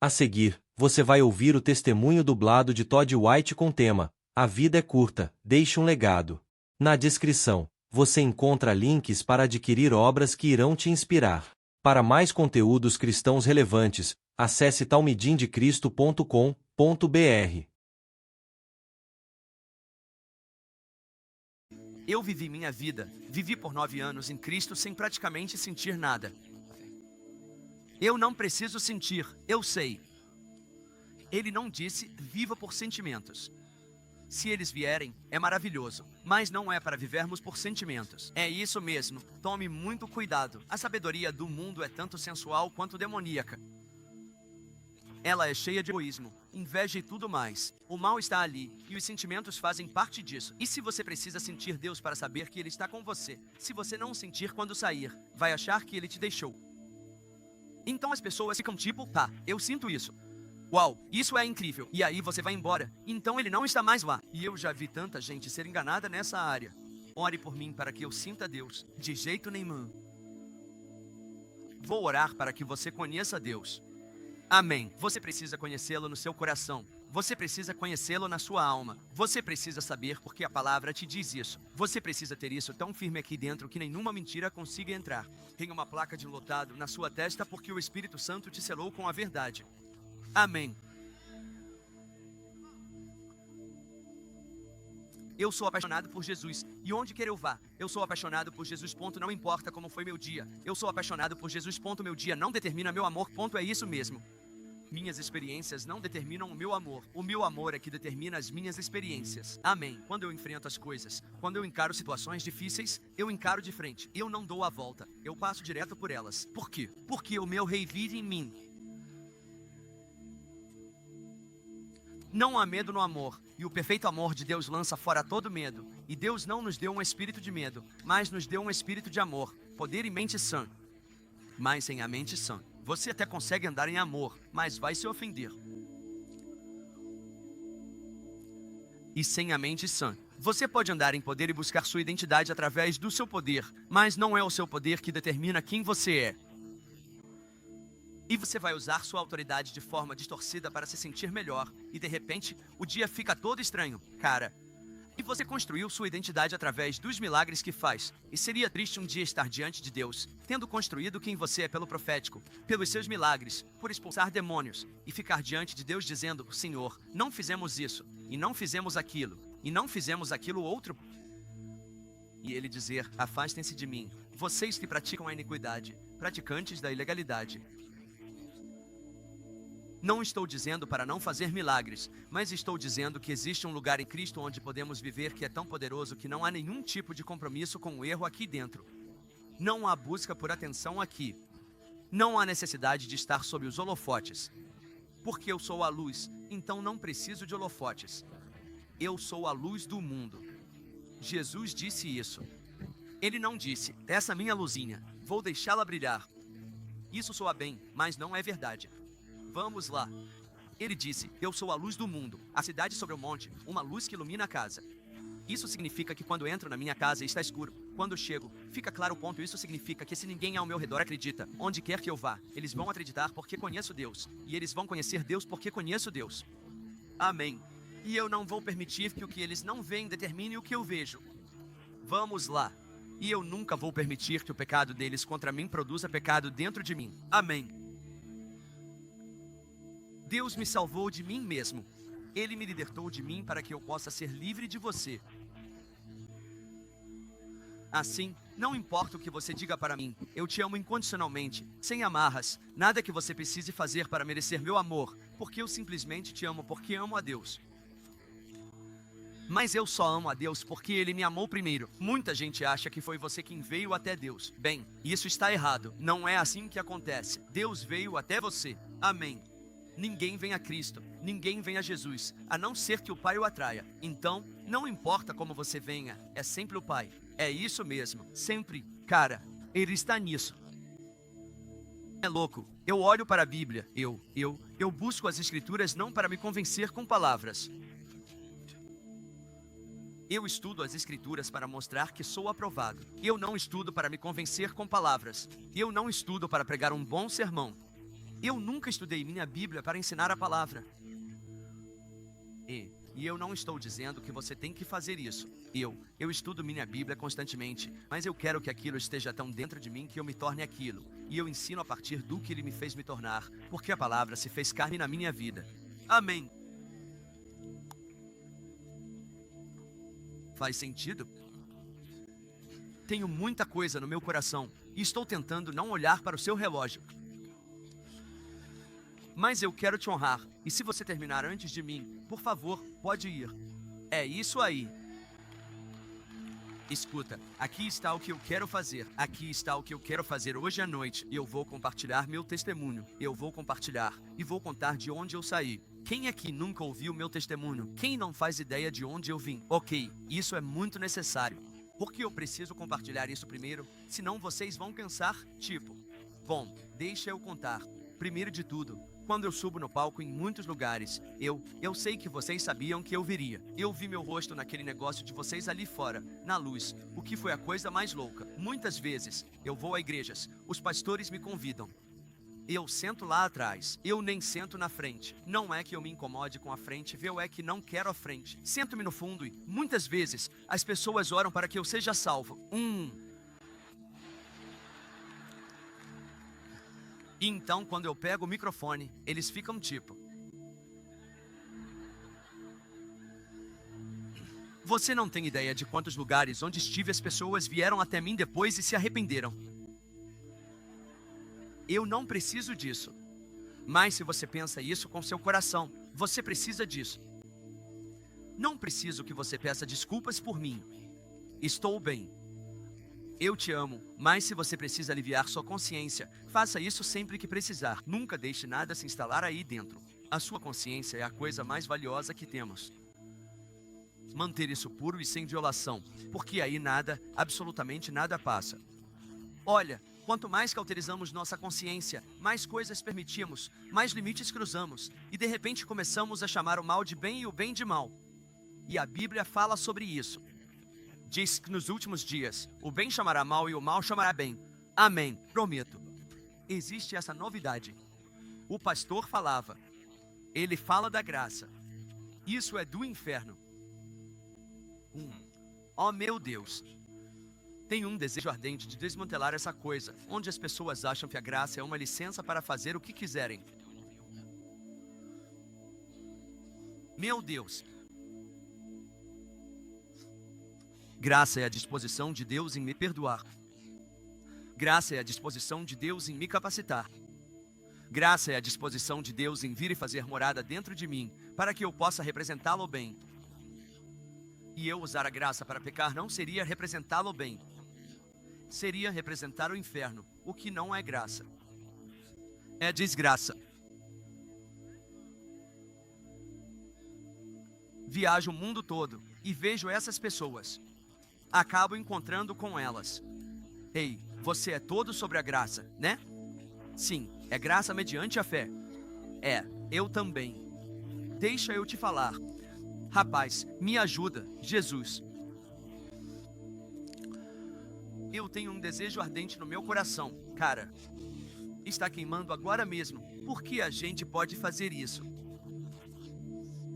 A seguir, você vai ouvir o testemunho dublado de Todd White com o tema A Vida é Curta, Deixe um Legado. Na descrição, você encontra links para adquirir obras que irão te inspirar. Para mais conteúdos cristãos relevantes, acesse talmidimdecristo.com.br. Eu vivi minha vida, vivi por 9 anos em Cristo sem praticamente sentir nada. Eu não preciso sentir, eu sei. Ele não disse, viva por sentimentos. Se eles vierem, é maravilhoso, mas não é para vivermos por sentimentos. É isso mesmo, tome muito cuidado. A sabedoria do mundo é tanto sensual quanto demoníaca. Ela é cheia de egoísmo, inveja e tudo mais. O mal está ali, e os sentimentos fazem parte disso. E se você precisa sentir Deus para saber que Ele está com você, se você não sentir quando sair, vai achar que Ele te deixou. Então as pessoas ficam tipo, tá, eu sinto isso. Uau, isso é incrível. E aí você vai embora. Então ele não está mais lá. E eu já vi tanta gente ser enganada nessa área. Ore por mim para que eu sinta Deus. De jeito nenhum. Vou orar para que você conheça Deus. Amém. Você precisa conhecê-lo no seu coração. Você precisa conhecê-lo na sua alma. Você precisa saber porque a palavra te diz isso. Você precisa ter isso tão firme aqui dentro que nenhuma mentira consiga entrar. Tenha uma placa de lotado na sua testa porque o Espírito Santo te selou com a verdade. Amém. Eu sou apaixonado por Jesus, e onde quer eu vá, eu sou apaixonado por Jesus, ponto, não importa como foi meu dia. Eu sou apaixonado por Jesus, ponto, meu dia não determina meu amor, ponto, é isso mesmo. Minhas experiências não determinam o meu amor é que determina as minhas experiências. Amém. Quando eu enfrento as coisas, quando eu encaro situações difíceis, eu encaro de frente, eu não dou a volta, eu passo direto por elas. Por quê? Porque o meu rei vive em mim. Não há medo no amor, e o perfeito amor de Deus lança fora todo medo. E Deus não nos deu um espírito de medo, mas nos deu um espírito de amor, poder e mente sã. Mas sem a mente sã, você até consegue andar em amor, mas vai se ofender. E sem a mente sã, você pode andar em poder e buscar sua identidade através do seu poder, mas não é o seu poder que determina quem você é. E você vai usar sua autoridade de forma distorcida para se sentir melhor. E de repente, o dia fica todo estranho, cara. E você construiu sua identidade através dos milagres que faz. E seria triste um dia estar diante de Deus, tendo construído quem você é pelo profético, pelos seus milagres, por expulsar demônios. E ficar diante de Deus dizendo, Senhor, não fizemos isso, e não fizemos aquilo, e não fizemos aquilo outro. E ele dizer, afastem-se de mim, vocês que praticam a iniquidade, praticantes da ilegalidade. Não estou dizendo para não fazer milagres, mas estou dizendo que existe um lugar em Cristo onde podemos viver que é tão poderoso que não há nenhum tipo de compromisso com o erro aqui dentro. Não há busca por atenção aqui. Não há necessidade de estar sob os holofotes. Porque eu sou a luz, então não preciso de holofotes. Eu sou a luz do mundo. Jesus disse isso. Ele não disse, essa minha luzinha, vou deixá-la brilhar. Isso soa bem, mas não é verdade. Vamos lá. Ele disse, eu sou a luz do mundo, a cidade sobre o monte, uma luz que ilumina a casa. Isso significa que quando entro na minha casa está escuro. Quando chego, fica claro o ponto. Isso significa que se ninguém ao meu redor acredita, onde quer que eu vá, eles vão acreditar porque conheço Deus. E eles vão conhecer Deus porque conheço Deus. Amém. E eu não vou permitir que o que eles não veem determine o que eu vejo. Vamos lá. E eu nunca vou permitir que o pecado deles contra mim produza pecado dentro de mim. Amém. Deus me salvou de mim mesmo. Ele me libertou de mim para que eu possa ser livre de você. Assim, não importa o que você diga para mim, eu te amo incondicionalmente, sem amarras, nada que você precise fazer para merecer meu amor, porque eu simplesmente te amo porque amo a Deus. Mas eu só amo a Deus porque Ele me amou primeiro. Muita gente acha que foi você quem veio até Deus. Bem, isso está errado. Não é assim que acontece. Deus veio até você. Amém. Ninguém vem a Cristo, ninguém vem a Jesus, a não ser que o Pai o atraia. Então, não importa como você venha, é sempre o Pai. É isso mesmo, sempre. Cara, Ele está nisso. É louco. Eu olho para a Bíblia, eu busco as Escrituras não para me convencer com palavras. Eu estudo as Escrituras para mostrar que sou aprovado. Eu não estudo para me convencer com palavras. Eu não estudo para pregar um bom sermão. Eu nunca estudei minha Bíblia para ensinar a palavra. E eu não estou dizendo que você tem que fazer isso. Eu estudo minha Bíblia constantemente, mas eu quero que aquilo esteja tão dentro de mim que eu me torne aquilo. E eu ensino a partir do que Ele me fez me tornar, porque a palavra se fez carne na minha vida. Amém. Faz sentido? Tenho muita coisa no meu coração e estou tentando não olhar para o seu relógio. Mas eu quero te honrar, e se você terminar antes de mim, por favor, pode ir. É isso aí. Escuta, aqui está o que eu quero fazer. Aqui está o que eu quero fazer hoje à noite. Eu vou compartilhar meu testemunho. Eu vou compartilhar e vou contar de onde eu saí. Quem aqui nunca ouviu meu testemunho? Quem não faz ideia de onde eu vim? Ok, isso é muito necessário. Porque eu preciso compartilhar isso primeiro, senão vocês vão pensar, tipo... Bom, deixa eu contar. Primeiro de tudo, quando eu subo no palco em muitos lugares, eu sei que vocês sabiam que eu viria. Eu vi meu rosto naquele negócio de vocês ali fora, na luz, o que foi a coisa mais louca. Muitas vezes, eu vou a igrejas, os pastores me convidam. Eu sento lá atrás, eu nem sento na frente. Não é que eu me incomode com a frente, eu é que não quero a frente. Sento-me no fundo e, muitas vezes, as pessoas oram para que eu seja salvo. E então, quando eu pego o microfone, eles ficam tipo... Você não tem ideia de quantos lugares onde estive as pessoas vieram até mim depois e se arrependeram. Eu não preciso disso. Mas se você pensa isso com seu coração, você precisa disso. Não preciso que você peça desculpas por mim. Estou bem. Eu te amo, mas se você precisa aliviar sua consciência, faça isso sempre que precisar. Nunca deixe nada se instalar aí dentro. A sua consciência é a coisa mais valiosa que temos. Manter isso puro e sem violação, porque aí nada, absolutamente nada passa. Olha, quanto mais cauterizamos nossa consciência, mais coisas permitimos, mais limites cruzamos, e de repente começamos a chamar o mal de bem e o bem de mal. E a Bíblia fala sobre isso. Diz que nos últimos dias, o bem chamará mal e o mal chamará bem. Amém, prometo. Existe essa novidade. O pastor falava. Ele fala da graça. Isso é do inferno. Oh meu Deus. Tenho um desejo ardente de desmantelar essa coisa, onde as pessoas acham que a graça é uma licença para fazer o que quiserem. Meu Deus. Graça é a disposição de Deus em me perdoar. Graça é a disposição de Deus em me capacitar. Graça é a disposição de Deus em vir e fazer morada dentro de mim, para que eu possa representá-lo bem. E eu usar a graça para pecar não seria representá-lo bem. Seria representar o inferno, o que não é graça. É desgraça. Viajo o mundo todo e vejo essas pessoas. Acabo encontrando com elas. Ei, você é todo sobre a graça, né? Sim, é graça mediante a fé. É, eu também. Deixa eu te falar. Rapaz, me ajuda, Jesus. Eu tenho um desejo ardente no meu coração, cara. Está queimando agora mesmo. Por que a gente pode fazer isso?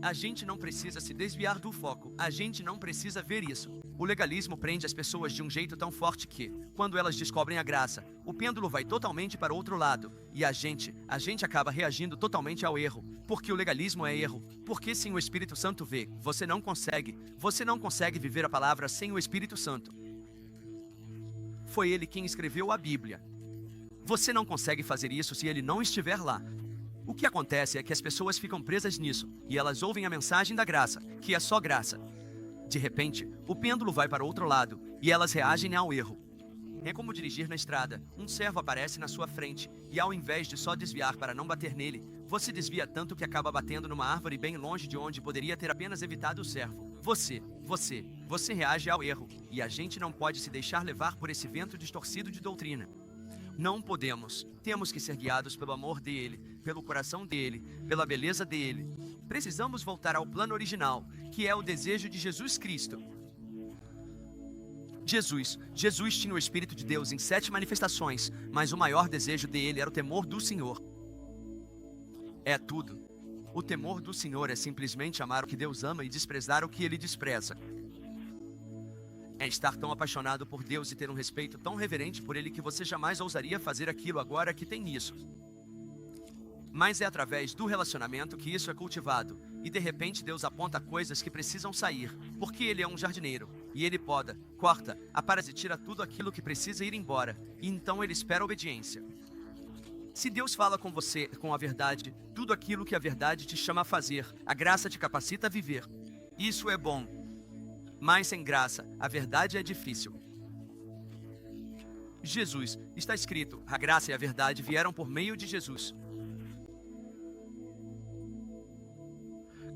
A gente não precisa se desviar do foco. A gente não precisa ver isso. O legalismo prende as pessoas de um jeito tão forte que, quando elas descobrem a graça, o pêndulo vai totalmente para o outro lado. E a gente acaba reagindo totalmente ao erro. Porque o legalismo é erro. Porque sem o Espírito Santo vê, você não consegue viver a palavra sem o Espírito Santo. Foi ele quem escreveu a Bíblia. Você não consegue fazer isso se ele não estiver lá. O que acontece é que as pessoas ficam presas nisso, e elas ouvem a mensagem da graça, que é só graça. De repente, o pêndulo vai para o outro lado, e elas reagem ao erro. É como dirigir na estrada. Um servo aparece na sua frente, e ao invés de só desviar para não bater nele, você desvia tanto que acaba batendo numa árvore bem longe de onde poderia ter apenas evitado o servo. Você reage ao erro, e a gente não pode se deixar levar por esse vento distorcido de doutrina. Não podemos. Temos que ser guiados pelo amor dele, pelo coração dele, pela beleza dele. Precisamos voltar ao plano original, que é o desejo de Jesus Cristo. Jesus tinha o Espírito de Deus em 7 manifestações, mas o maior desejo dele era o temor do Senhor. É tudo. O temor do Senhor é simplesmente amar o que Deus ama e desprezar o que Ele despreza. É estar tão apaixonado por Deus e ter um respeito tão reverente por Ele que você jamais ousaria fazer aquilo agora que tem isso. Mas é através do relacionamento que isso é cultivado, e de repente Deus aponta coisas que precisam sair, porque Ele é um jardineiro, e Ele poda, corta, aparece e tira tudo aquilo que precisa ir embora, e então Ele espera a obediência. Se Deus fala com você com a verdade, tudo aquilo que a verdade te chama a fazer, a graça te capacita a viver. Isso é bom. Mas sem graça, a verdade é difícil. Jesus, está escrito, a graça e a verdade vieram por meio de Jesus.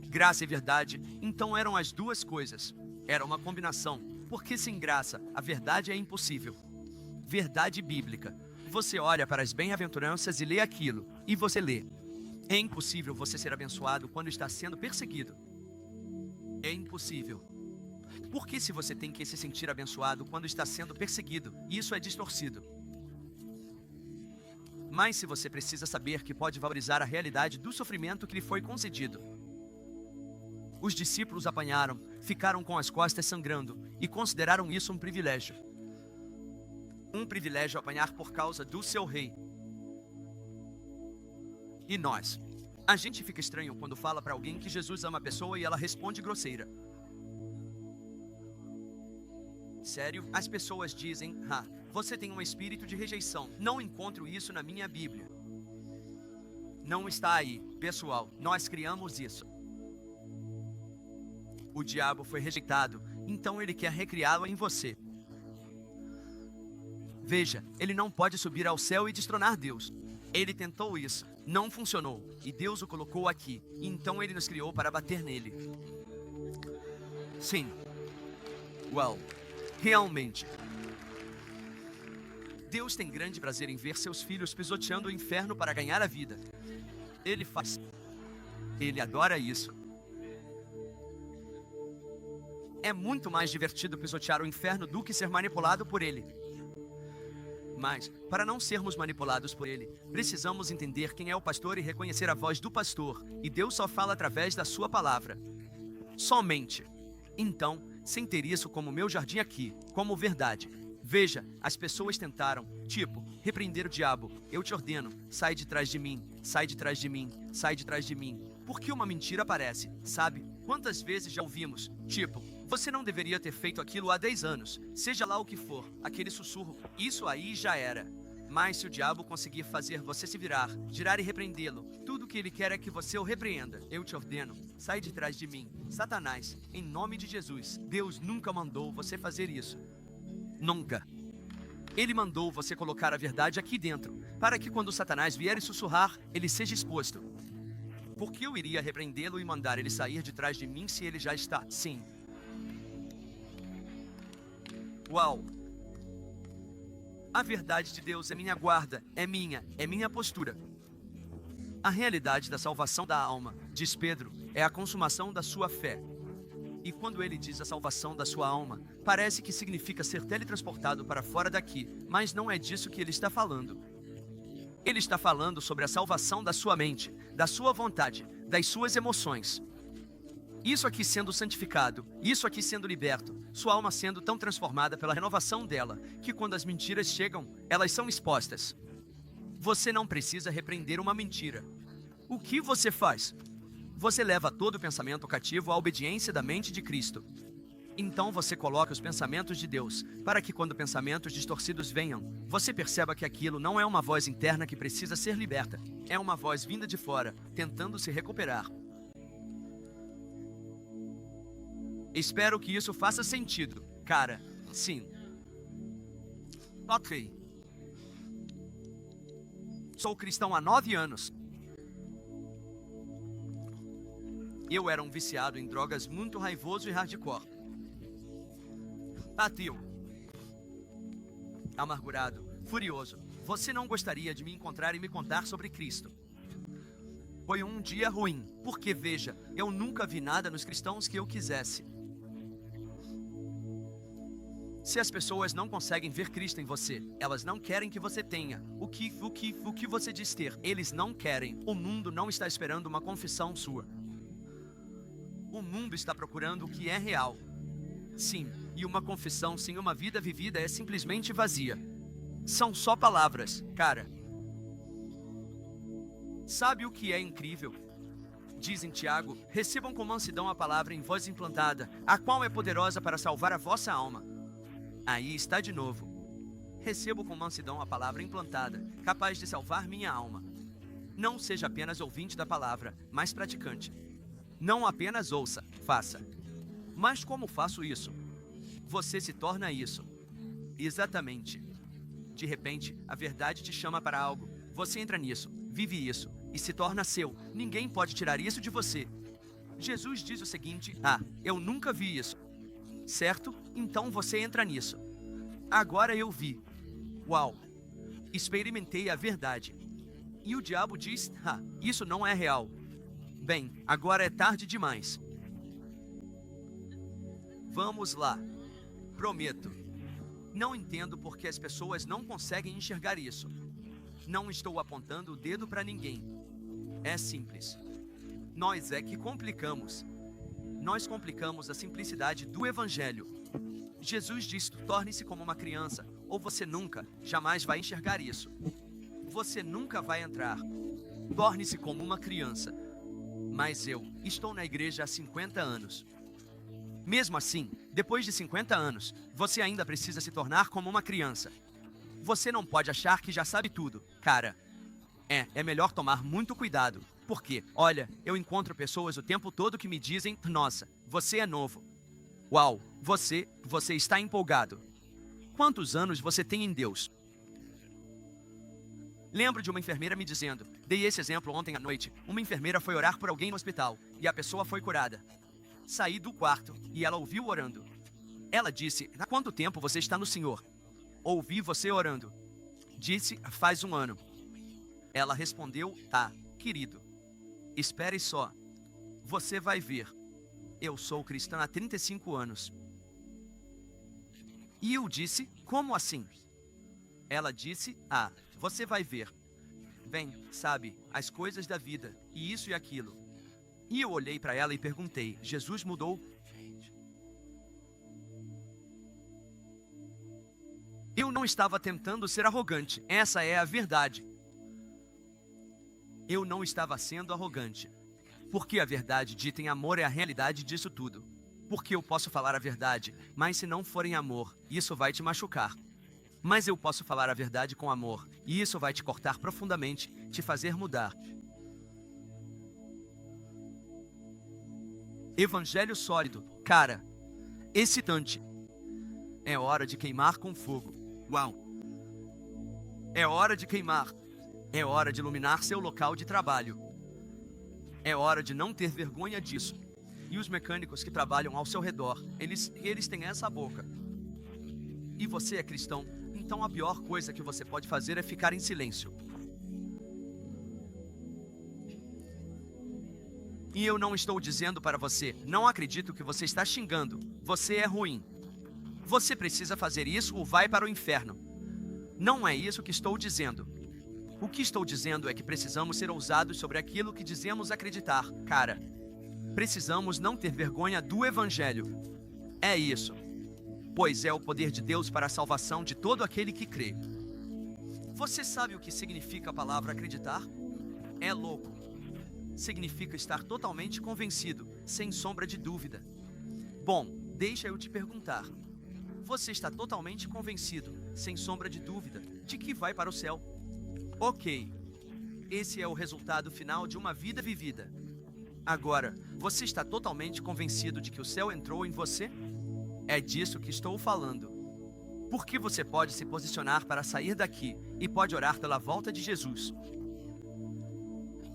Graça e verdade, então eram as duas coisas. Era uma combinação, porque sem graça, a verdade é impossível. Verdade bíblica. Você olha para as bem-aventuranças e lê aquilo, e você lê. É impossível você ser abençoado quando está sendo perseguido. É impossível. Porque se você tem que se sentir abençoado quando está sendo perseguido, isso é distorcido. Mas se você precisa saber que pode valorizar a realidade do sofrimento que lhe foi concedido. Os discípulos apanharam, ficaram com as costas sangrando, e consideraram isso um privilégio. Um privilégio apanhar por causa do seu rei. E nós? A gente fica estranho quando fala para alguém que Jesus ama a pessoa e ela responde grosseira. Sério? As pessoas dizem, você tem um espírito de rejeição. Não encontro isso na minha Bíblia. Não está aí, pessoal. Nós criamos isso. O diabo foi rejeitado, então ele quer recriá-lo em você. Veja, ele não pode subir ao céu e destronar Deus. Ele tentou isso, não funcionou, e Deus o colocou aqui, então ele nos criou para bater nele. Sim. Realmente. Deus tem grande prazer em ver seus filhos pisoteando o inferno para ganhar a vida. Ele faz. Ele adora isso. É muito mais divertido pisotear o inferno do que ser manipulado por ele. Mas, para não sermos manipulados por ele, precisamos entender quem é o pastor e reconhecer a voz do pastor, e Deus só fala através da sua palavra. Somente. Então, sem ter isso como meu jardim aqui, como verdade. Veja, as pessoas tentaram, repreender o diabo. Eu te ordeno, sai de trás de mim, sai de trás de mim, sai de trás de mim. Porque uma mentira aparece, sabe? Quantas vezes já ouvimos, você não deveria ter feito aquilo há 10 anos, seja lá o que for, aquele sussurro, isso aí já era. Mas se o diabo conseguir fazer você se virar, girar e repreendê-lo, tudo o que ele quer é que você o repreenda. Eu te ordeno, sai de trás de mim, Satanás, em nome de Jesus. Deus nunca mandou você fazer isso. Nunca. Ele mandou você colocar a verdade aqui dentro, para que quando Satanás vier e sussurrar, ele seja exposto. Por que eu iria repreendê-lo e mandar ele sair de trás de mim se ele já está? Sim. A verdade de Deus é minha guarda, é minha postura. A realidade da salvação da alma, diz Pedro, é a consumação da sua fé. E quando ele diz a salvação da sua alma, parece que significa ser teletransportado para fora daqui, mas não é disso que ele está falando. Ele está falando sobre a salvação da sua mente, da sua vontade, das suas emoções. Isso aqui sendo santificado, isso aqui sendo liberto, sua alma sendo tão transformada pela renovação dela, que quando as mentiras chegam, elas são expostas. Você não precisa repreender uma mentira. O que você faz? Você leva todo o pensamento cativo à obediência da mente de Cristo. Então você coloca os pensamentos de Deus, para que quando pensamentos distorcidos venham, você perceba que aquilo não é uma voz interna que precisa ser liberta, é uma voz vinda de fora, tentando se recuperar. Espero que isso faça sentido, cara. Sim. Ok. Sou cristão há 9 anos. Eu era um viciado em drogas muito raivoso e hardcore. Ateu. Amargurado, furioso. Você não gostaria de me encontrar e me contar sobre Cristo. Foi um dia ruim, porque veja, eu nunca vi nada nos cristãos que eu quisesse. Se as pessoas não conseguem ver Cristo em você, elas não querem que você tenha o que você diz ter. Eles não querem. O mundo não está esperando uma confissão sua. O mundo está procurando o que é real. Sim, e uma confissão sem uma vida vivida é simplesmente vazia. São só palavras, cara. Sabe o que é incrível? Diz em Tiago: recebam com mansidão a palavra em vós implantada, a qual é poderosa para salvar a vossa alma. Aí está de novo. Recebo com mansidão a palavra implantada, capaz de salvar minha alma. Não seja apenas ouvinte da palavra, mas praticante. Não apenas ouça, faça. Mas como faço isso? Você se torna isso. Exatamente. De repente, a verdade te chama para algo. Você entra nisso, vive isso, e se torna seu. Ninguém pode tirar isso de você. Jesus diz o seguinte: eu nunca vi isso. Certo? Então você entra nisso. Agora eu vi. Uau! Experimentei a verdade. E o diabo diz: isso não é real. Bem, agora é tarde demais. Vamos lá. Prometo. Não entendo por que as pessoas não conseguem enxergar isso. Não estou apontando o dedo para ninguém. É simples. Nós é que complicamos. Nós complicamos a simplicidade do Evangelho. Jesus diz: torne-se como uma criança, ou você nunca, jamais vai enxergar isso. Você nunca vai entrar. Torne-se como uma criança. Mas eu estou na igreja há 50 anos. Mesmo assim, depois de 50 anos, você ainda precisa se tornar como uma criança. Você não pode achar que já sabe tudo, cara. É melhor tomar muito cuidado. Porque, olha, eu encontro pessoas o tempo todo que me dizem: nossa, você é novo. Uau, você está empolgado. Quantos anos você tem em Deus? Lembro de uma enfermeira me dizendo, dei esse exemplo ontem à noite, uma enfermeira foi orar por alguém no hospital, e a pessoa foi curada. Saí do quarto, e ela ouviu orando. Ela disse: há quanto tempo você está no Senhor? Ouvi você orando. Disse: faz 1 ano. Ela respondeu: querido. Espere só. Você vai ver. Eu sou cristã há 35 anos. E eu disse: como assim? Ela disse: você vai ver. Bem, sabe, as coisas da vida, e isso e aquilo. E eu olhei para ela e perguntei: Jesus mudou? Eu não estava tentando ser arrogante, essa é a verdade. Eu não estava sendo arrogante. Porque a verdade dita em amor é a realidade disso tudo. Porque eu posso falar a verdade, mas se não for em amor, isso vai te machucar. Mas eu posso falar a verdade com amor, e isso vai te cortar profundamente, te fazer mudar. Evangelho sólido, cara. Excitante. É hora de queimar com fogo. Uau! É hora de queimar. É hora de iluminar seu local de trabalho. É hora de não ter vergonha disso. E os mecânicos que trabalham ao seu redor, eles têm essa boca. E você é cristão, então a pior coisa que você pode fazer é ficar em silêncio. E eu não estou dizendo para você: não acredito que você está xingando. Você é ruim. Você precisa fazer isso ou vai para o inferno. Não é isso que estou dizendo. O que estou dizendo é que precisamos ser ousados sobre aquilo que dizemos acreditar, cara. Precisamos não ter vergonha do Evangelho. É isso. Pois é o poder de Deus para a salvação de todo aquele que crê. Você sabe o que significa a palavra acreditar? É louco. Significa estar totalmente convencido, sem sombra de dúvida. Bom, deixa eu te perguntar. Você está totalmente convencido, sem sombra de dúvida, de que vai para o céu? Ok. Esse é o resultado final de uma vida vivida. Agora, você está totalmente convencido de que o céu entrou em você? É disso que estou falando. Porque você pode se posicionar para sair daqui e pode orar pela volta de Jesus.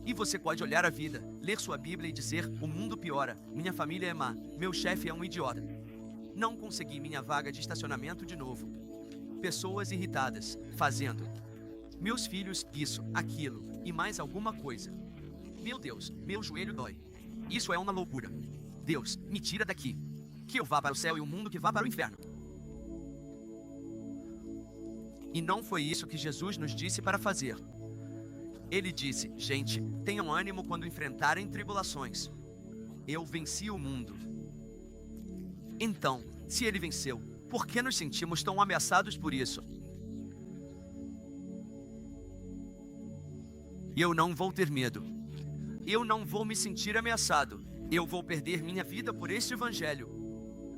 E você pode olhar a vida, ler sua Bíblia e dizer: o mundo piora, minha família é má, meu chefe é um idiota. Não consegui minha vaga de estacionamento de novo. Pessoas irritadas, fazendo. Meus filhos, isso, aquilo, e mais alguma coisa. Meu Deus, meu joelho dói. Isso é uma loucura. Deus, me tira daqui. Que eu vá para o céu e o mundo que vá para o inferno. E não foi isso que Jesus nos disse para fazer. Ele disse: gente, tenham ânimo quando enfrentarem tribulações. Eu venci o mundo. Então, se ele venceu, por que nos sentimos tão ameaçados por isso? Eu não vou ter medo. Eu não vou me sentir ameaçado. Eu vou perder minha vida por este evangelho.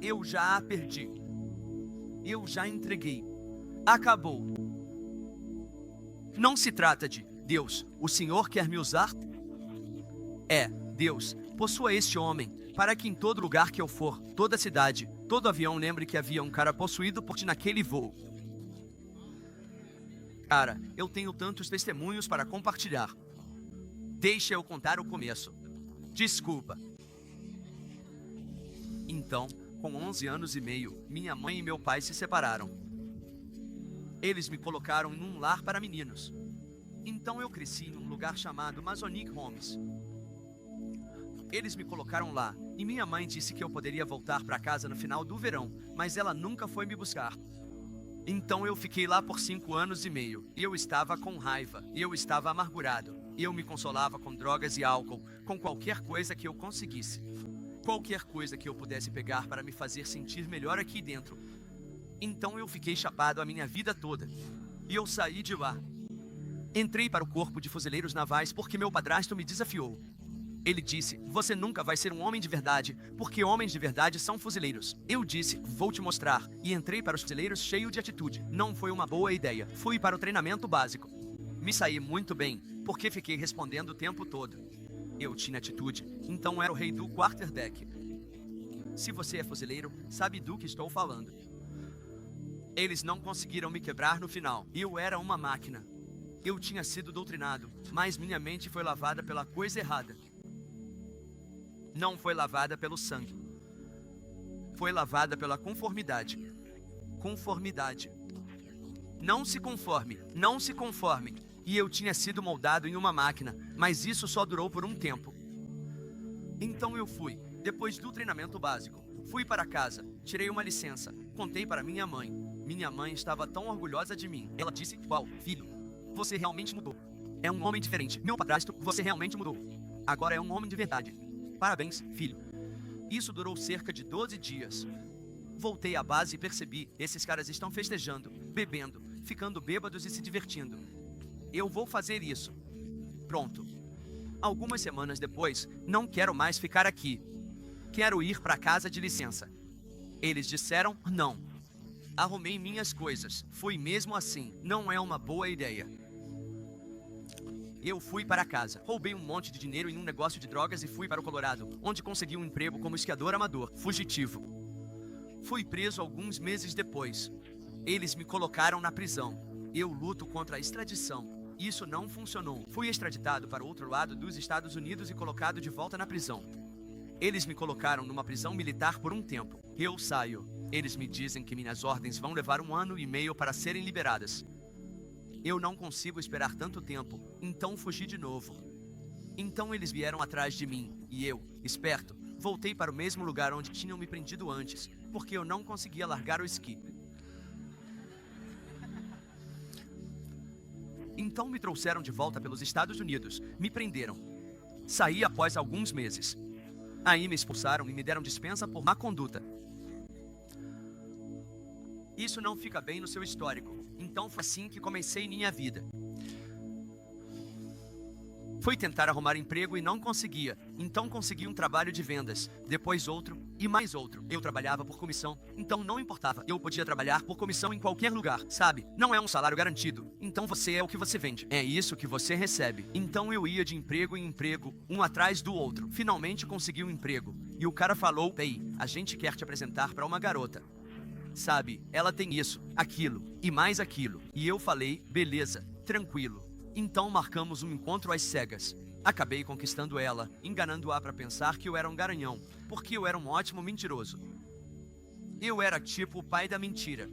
Eu já a perdi. Eu já entreguei. Acabou. Não se trata de Deus, o Senhor quer me usar? Deus, possua este homem, para que em todo lugar que eu for, toda cidade, todo avião lembre que havia um cara possuído por ti naquele voo. Cara, eu tenho tantos testemunhos para compartilhar. Deixa eu contar o começo. Desculpa. Então, com 11 anos e meio, minha mãe e meu pai se separaram. Eles me colocaram em um lar para meninos. Então eu cresci em um lugar chamado Masonic Homes. Eles me colocaram lá, e minha mãe disse que eu poderia voltar para casa no final do verão, mas ela nunca foi me buscar. Então eu fiquei lá por 5 anos e meio, e eu estava com raiva, e eu estava amargurado. Eu me consolava com drogas e álcool, com qualquer coisa que eu conseguisse. Qualquer coisa que eu pudesse pegar para me fazer sentir melhor aqui dentro. Então eu fiquei chapado a minha vida toda. E eu saí de lá. Entrei para o corpo de fuzileiros navais porque meu padrasto me desafiou. Ele disse: você nunca vai ser um homem de verdade, porque homens de verdade são fuzileiros. Eu disse: vou te mostrar. E entrei para os fuzileiros cheio de atitude. Não foi uma boa ideia. Fui para o treinamento básico. Me saí muito bem, porque fiquei respondendo o tempo todo. Eu tinha atitude, então era o rei do quarterdeck. Se você é fuzileiro, sabe do que estou falando. Eles não conseguiram me quebrar no final. Eu era uma máquina. Eu tinha sido doutrinado, mas minha mente foi lavada pela coisa errada. Não foi lavada pelo sangue. Foi lavada pela conformidade. Conformidade. Não se conforme, não se conforme. E eu tinha sido moldado em uma máquina, mas isso só durou por um tempo. Então eu fui, depois do treinamento básico, fui para casa, tirei uma licença, contei para minha mãe. Minha mãe estava tão orgulhosa de mim. Ela disse: uau, filho, você realmente mudou. É um homem diferente. Meu padrasto, você realmente mudou. Agora é um homem de verdade. Parabéns, filho. Isso durou cerca de 12 dias. Voltei à base e percebi: esses caras estão festejando, bebendo, ficando bêbados e se divertindo. Eu vou fazer isso. Pronto. Algumas semanas depois, não quero mais ficar aqui. Quero ir para casa de licença. Eles disseram não. Arrumei minhas coisas. Fui mesmo assim. Não é uma boa ideia. Eu fui para casa. Roubei um monte de dinheiro em um negócio de drogas e fui para o Colorado, onde consegui um emprego como esquiador amador, fugitivo. Fui preso alguns meses depois. Eles me colocaram na prisão. Eu luto contra a extradição. Isso não funcionou. Fui extraditado para o outro lado dos Estados Unidos e colocado de volta na prisão. Eles me colocaram numa prisão militar por um tempo. Eu saio. Eles me dizem que minhas ordens vão levar 1 ano e meio para serem liberadas. Eu não consigo esperar tanto tempo, então fugi de novo. Então eles vieram atrás de mim, e eu, esperto, voltei para o mesmo lugar onde tinham me prendido antes, porque eu não conseguia largar o esqui. Então me trouxeram de volta pelos Estados Unidos, me prenderam. Saí após alguns meses. Aí me expulsaram e me deram dispensa por má conduta. Isso não fica bem no seu histórico. Então foi assim que comecei minha vida. Fui tentar arrumar emprego e não conseguia. Então consegui um trabalho de vendas, depois outro e mais outro. Eu trabalhava por comissão, então não importava. Eu podia trabalhar por comissão em qualquer lugar, sabe? Não é um salário garantido. Então você é o que você vende. É isso que você recebe. Então eu ia de emprego em emprego, um atrás do outro. Finalmente consegui um emprego. E o cara falou: ei, a gente quer te apresentar para uma garota. Sabe, ela tem isso, aquilo e mais aquilo. E eu falei: beleza, tranquilo. Então marcamos um encontro às cegas. Acabei conquistando ela, enganando-a para pensar que eu era um garanhão, porque eu era um ótimo mentiroso. Eu era tipo o pai da mentira.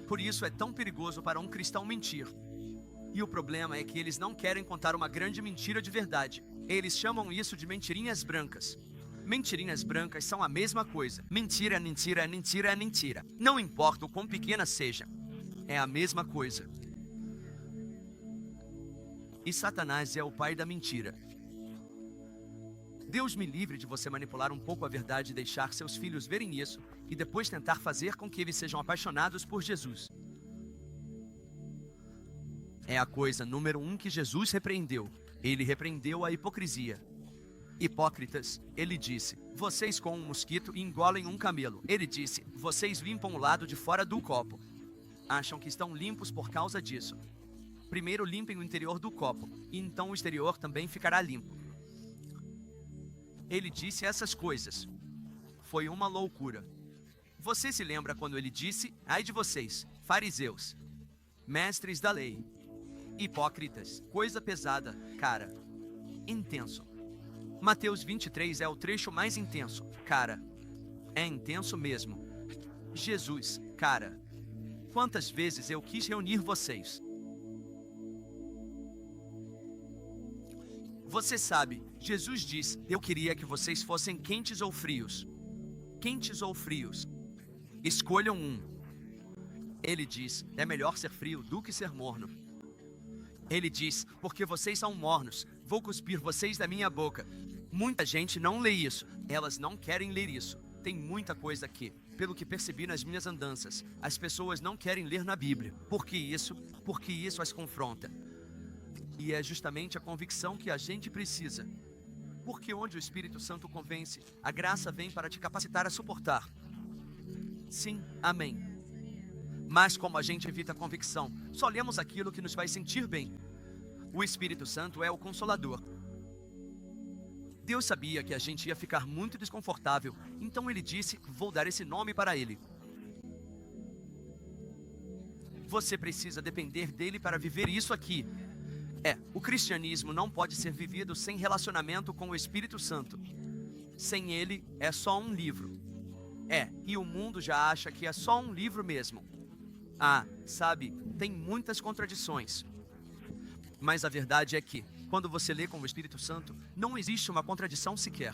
Por isso é tão perigoso para um cristão mentir. E o problema é que eles não querem contar uma grande mentira de verdade. Eles chamam isso de mentirinhas brancas. Mentirinhas brancas são a mesma coisa. Mentira, mentira, mentira, mentira. Não importa o quão pequena seja. É a mesma coisa. E Satanás é o pai da mentira. Deus me livre de você manipular um pouco a verdade e deixar seus filhos verem isso, e depois tentar fazer com que eles sejam apaixonados por Jesus. É a coisa número 1 que Jesus repreendeu. Ele repreendeu a hipocrisia. Hipócritas, ele disse, vocês com um mosquito engolem um camelo. Ele disse, vocês limpam o lado de fora do copo. Acham que estão limpos por causa disso. Primeiro limpem o interior do copo, e então o exterior também ficará limpo. Ele disse essas coisas. Foi uma loucura. Você se lembra quando ele disse, ai de vocês, fariseus, mestres da lei, hipócritas, coisa pesada, cara, intenso. Mateus 23 é o trecho mais intenso, cara. É intenso mesmo. Jesus, cara. Quantas vezes eu quis reunir vocês? Você sabe, Jesus diz, eu queria que vocês fossem quentes ou frios. Quentes ou frios. Escolham um. Ele diz, é melhor ser frio do que ser morno. Ele diz, porque vocês são mornos, vou cuspir vocês da minha boca. Muita gente não lê isso, elas não querem ler isso. Tem muita coisa aqui, pelo que percebi nas minhas andanças. As pessoas não querem ler na Bíblia. Por que isso? Porque isso as confronta. E é justamente a convicção que a gente precisa. Porque onde o Espírito Santo convence, a graça vem para te capacitar a suportar. Sim, amém. Mas como a gente evita a convicção, só lemos aquilo que nos faz sentir bem. O Espírito Santo é o Consolador. Deus sabia que a gente ia ficar muito desconfortável, então Ele disse, vou dar esse nome para Ele. Você precisa depender dele para viver isso aqui. O cristianismo não pode ser vivido sem relacionamento com o Espírito Santo. Sem ele, é só um livro. E o mundo já acha que é só um livro mesmo. Sabe, tem muitas contradições. Mas a verdade é que, quando você lê com o Espírito Santo, não existe uma contradição sequer.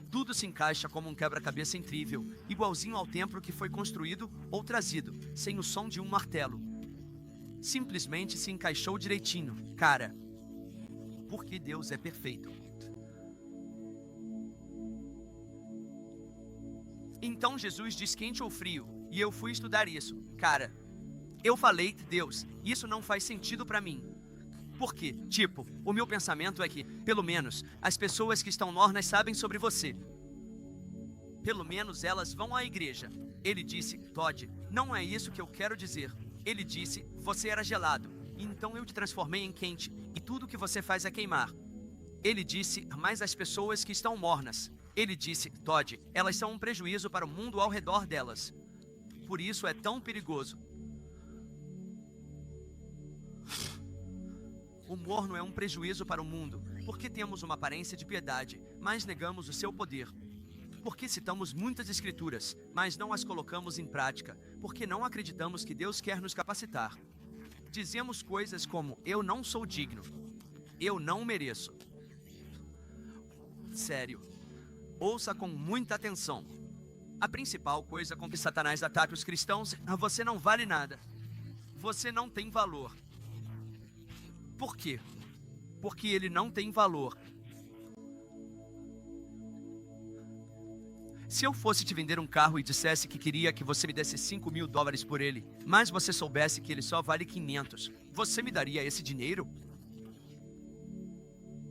Tudo se encaixa como um quebra-cabeça incrível, igualzinho ao templo que foi construído ou trazido, sem o som de um martelo. Simplesmente se encaixou direitinho, cara. Porque Deus é perfeito. Então Jesus diz quente ou frio, e eu fui estudar isso, cara. Eu falei, Deus, isso não faz sentido pra mim. Por quê? O meu pensamento é que, pelo menos, as pessoas que estão mornas sabem sobre você. Pelo menos elas vão à igreja. Ele disse, Todd, não é isso que eu quero dizer. Ele disse, você era gelado, então eu te transformei em quente, e tudo que você faz é queimar. Ele disse, mas as pessoas que estão mornas. Ele disse, Todd, elas são um prejuízo para o mundo ao redor delas. Por isso é tão perigoso. O morno é um prejuízo para o mundo, porque temos uma aparência de piedade, mas negamos o seu poder. Porque citamos muitas escrituras, mas não as colocamos em prática, porque não acreditamos que Deus quer nos capacitar. Dizemos coisas como, eu não sou digno, eu não mereço. Sério, ouça com muita atenção. A principal coisa com que Satanás ataca os cristãos é, você não vale nada, você não tem valor. Por quê? Porque ele não tem valor. Se eu fosse te vender um carro e dissesse que queria que você me desse $5.000 por ele, mas você soubesse que ele só vale 500, você me daria esse dinheiro?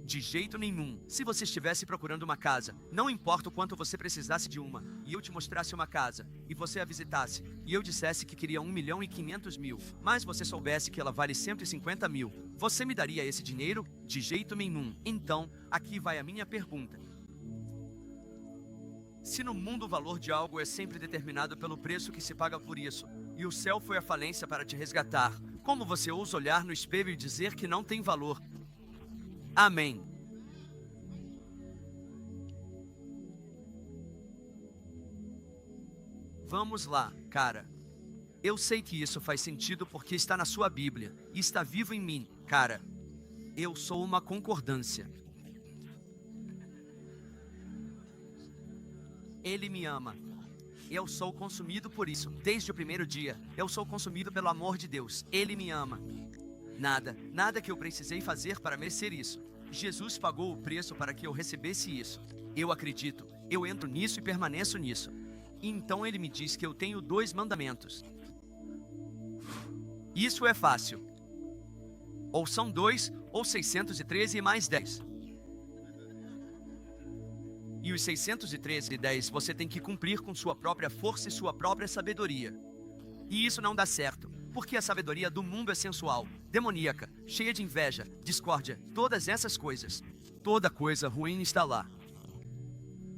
De jeito nenhum. Se você estivesse procurando uma casa, não importa o quanto você precisasse de uma, e eu te mostrasse uma casa, e você a visitasse, e eu dissesse que queria 1.500.000, mas você soubesse que ela vale 150 mil, você me daria esse dinheiro? De jeito nenhum. Então, aqui vai a minha pergunta. Se no mundo o valor de algo é sempre determinado pelo preço que se paga por isso, e o céu foi a falência para te resgatar, como você ousa olhar no espelho e dizer que não tem valor? Amém. Vamos lá, cara. Eu sei que isso faz sentido porque está na sua Bíblia e está vivo em mim, cara. Eu sou uma concordância. Ele me ama. Eu sou consumido por isso. Desde o primeiro dia, eu sou consumido pelo amor de Deus. Ele me ama. Nada que eu precisei fazer para merecer isso. Jesus pagou o preço para que eu recebesse isso. Eu acredito, eu entro nisso e permaneço nisso. E então ele me diz que eu tenho 2 mandamentos. Isso é fácil. Ou são 2, ou 613 e mais 10. E os 613 e 10 você tem que cumprir com sua própria força e sua própria sabedoria. E isso não dá certo, porque a sabedoria do mundo é sensual, demoníaca, cheia de inveja, discórdia, todas essas coisas. Toda coisa ruim está lá.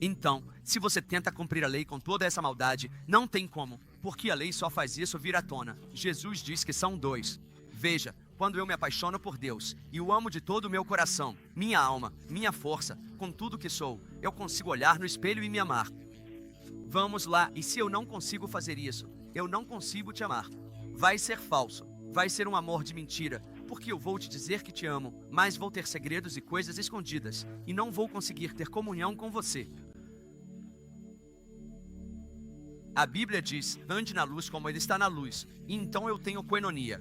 Então, se você tenta cumprir a lei com toda essa maldade, não tem como, porque a lei só faz isso vir à tona. Jesus diz que são 2. Veja, quando eu me apaixono por Deus e o amo de todo o meu coração, minha alma, minha força, com tudo que sou, eu consigo olhar no espelho e me amar. Vamos lá, e se eu não consigo fazer isso, eu não consigo te amar. Vai ser falso, vai ser um amor de mentira, porque eu vou te dizer que te amo, mas vou ter segredos e coisas escondidas, e não vou conseguir ter comunhão com você. A Bíblia diz, ande na luz como ele está na luz, e então eu tenho koinonia.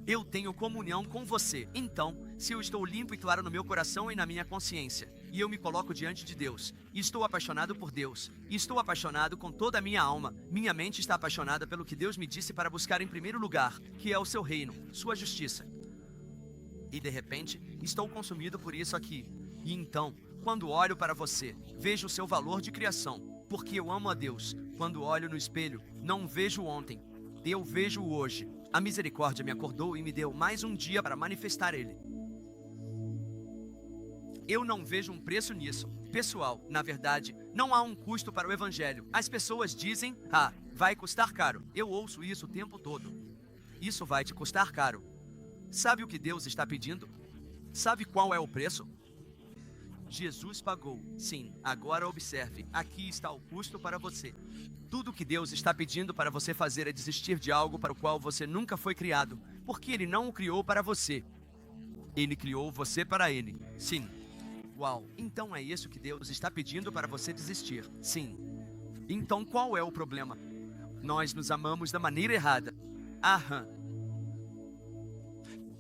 Eu tenho comunhão com você. Então, se eu estou limpo e claro no meu coração e na minha consciência, e eu me coloco diante de Deus, e estou apaixonado por Deus, e estou apaixonado com toda a minha alma, minha mente está apaixonada pelo que Deus me disse para buscar em primeiro lugar, que é o seu reino, sua justiça. E de repente, estou consumido por isso aqui. E então, quando olho para você, vejo o seu valor de criação. Porque eu amo a Deus. Quando olho no espelho, não vejo ontem, eu vejo o hoje. A misericórdia me acordou e me deu mais um dia para manifestar Ele. Eu não vejo um preço nisso. Pessoal, na verdade, não há um custo para o Evangelho. As pessoas dizem, vai custar caro. Eu ouço isso o tempo todo. Isso vai te custar caro. Sabe o que Deus está pedindo? Sabe qual é o preço? Jesus pagou. Sim, agora observe, aqui está o custo para você. Tudo que Deus está pedindo para você fazer é desistir de algo para o qual você nunca foi criado, porque Ele não o criou para você. Ele criou você para Ele. Sim. Uau, então é isso que Deus está pedindo para você desistir. Sim. Então qual é o problema? Nós nos amamos da maneira errada.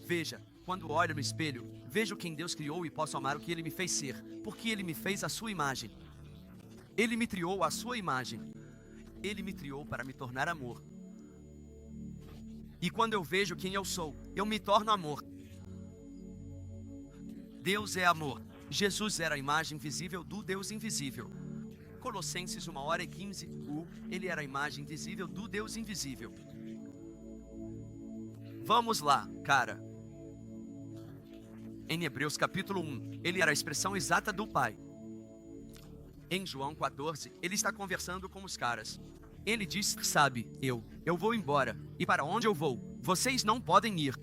Veja, quando olho no espelho, vejo quem Deus criou e posso amar o que Ele me fez ser, porque Ele me fez à sua imagem. Ele me criou à sua imagem. Ele me criou para me tornar amor. E quando eu vejo quem eu sou, eu me torno amor. Deus é amor. Jesus era a imagem visível do Deus invisível. Colossenses 1h15, Ele era a imagem visível do Deus invisível. Vamos lá, cara. Em Hebreus capítulo 1, ele era a expressão exata do Pai. Em João 14, ele está conversando com os caras. Ele diz, sabe, eu vou embora. E para onde eu vou? Vocês não podem ir.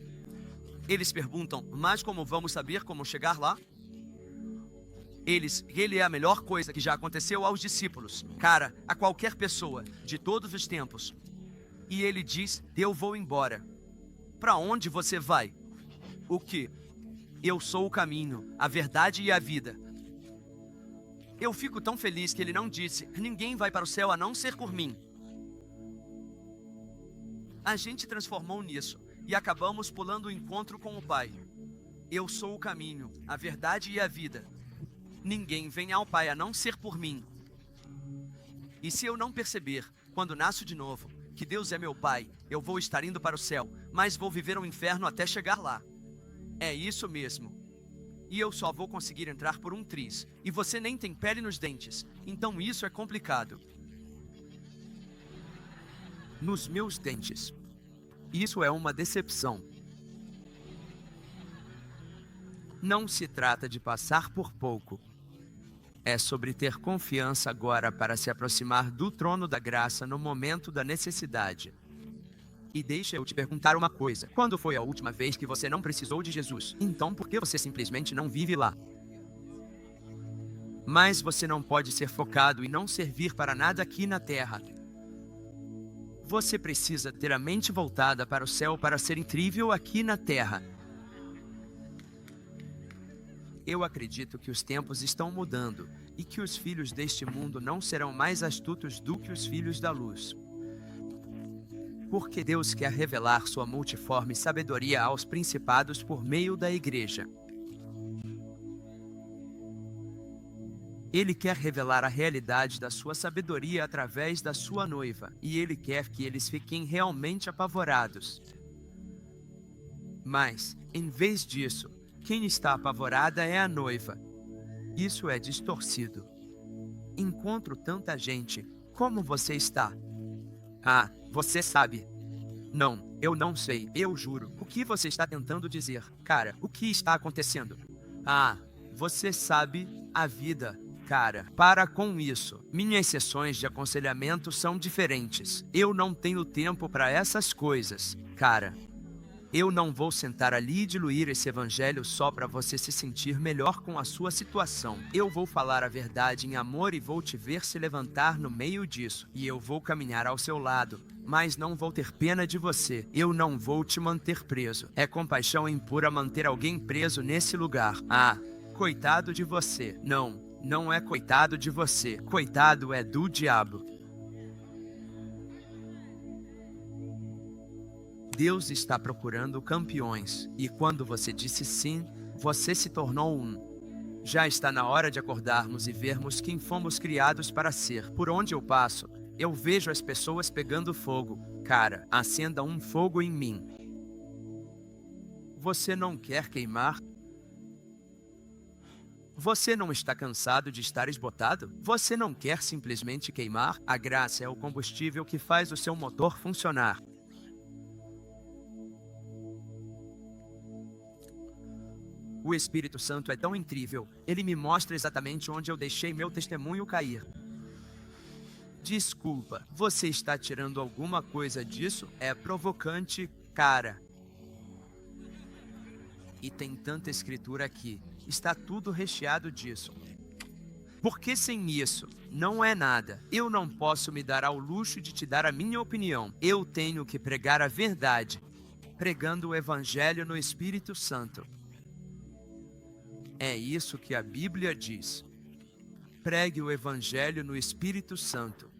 Eles perguntam, mas como vamos saber como chegar lá? Ele é a melhor coisa que já aconteceu aos discípulos. Cara, a qualquer pessoa, de todos os tempos. E ele diz, eu vou embora. Para onde você vai? O quê? Eu sou o caminho, a verdade e a vida. Eu fico tão feliz que ele não disse, ninguém vai para o céu a não ser por mim. A gente transformou nisso e acabamos pulando o encontro com o Pai. Eu sou o caminho, a verdade e a vida. Ninguém vem ao Pai a não ser por mim. E se eu não perceber, quando nasço de novo, que Deus é meu Pai, eu vou estar indo para o céu, mas vou viver um inferno até chegar lá. É isso mesmo. E eu só vou conseguir entrar por um triz. E você nem tem pele nos dentes. Então isso é complicado. Nos meus dentes. Isso é uma decepção. Não se trata de passar por pouco. É sobre ter confiança agora para se aproximar do trono da graça no momento da necessidade. E deixa eu te perguntar uma coisa. Quando foi a última vez que você não precisou de Jesus? Então por que você simplesmente não vive lá? Mas você não pode ser focado e não servir para nada aqui na terra. Você precisa ter a mente voltada para o céu para ser incrível aqui na terra. Eu acredito que os tempos estão mudando. e que os filhos deste mundo não serão mais astutos do que os filhos da luz. Porque Deus quer revelar sua multiforme sabedoria aos principados por meio da igreja. Ele quer revelar a realidade da sua sabedoria através da sua noiva, e ele quer que eles fiquem realmente apavorados. Mas, em vez disso, quem está apavorada é a noiva. Isso é distorcido. Encontro tanta gente. Como você está? Ah, você sabe. Não, eu não sei, eu juro. O que você está tentando dizer? Cara, o que está acontecendo? Ah, você sabe, a vida. Cara, para com isso. Minhas sessões de aconselhamento são diferentes. Eu não tenho tempo para essas coisas. Cara, eu não vou sentar ali e diluir esse evangelho só para você se sentir melhor com a sua situação. Eu vou falar a verdade em amor e vou te ver se levantar no meio disso. E eu vou caminhar ao seu lado, mas não vou ter pena de você. Eu não vou te manter preso. É compaixão impura manter alguém preso nesse lugar. Ah, coitado de você. Não é coitado de você. Coitado é do diabo. Deus está procurando campeões, e quando você disse sim, você se tornou um. Já está na hora de acordarmos e vermos quem fomos criados para ser. Por onde eu passo, eu vejo as pessoas pegando fogo. Cara, acenda um fogo em mim. Você não quer queimar? Você não está cansado de estar esgotado? Você não quer simplesmente queimar? A graça é o combustível que faz o seu motor funcionar. O Espírito Santo é tão incrível, ele me mostra exatamente onde eu deixei meu testemunho cair. Desculpa, você está tirando alguma coisa disso? É provocante, cara. E tem tanta escritura aqui, está tudo recheado disso. Porque sem isso, não é nada. Eu não posso me dar ao luxo de te dar a minha opinião. Eu tenho que pregar a verdade, pregando o Evangelho no Espírito Santo. É isso que a Bíblia diz. Pregue o Evangelho no Espírito Santo.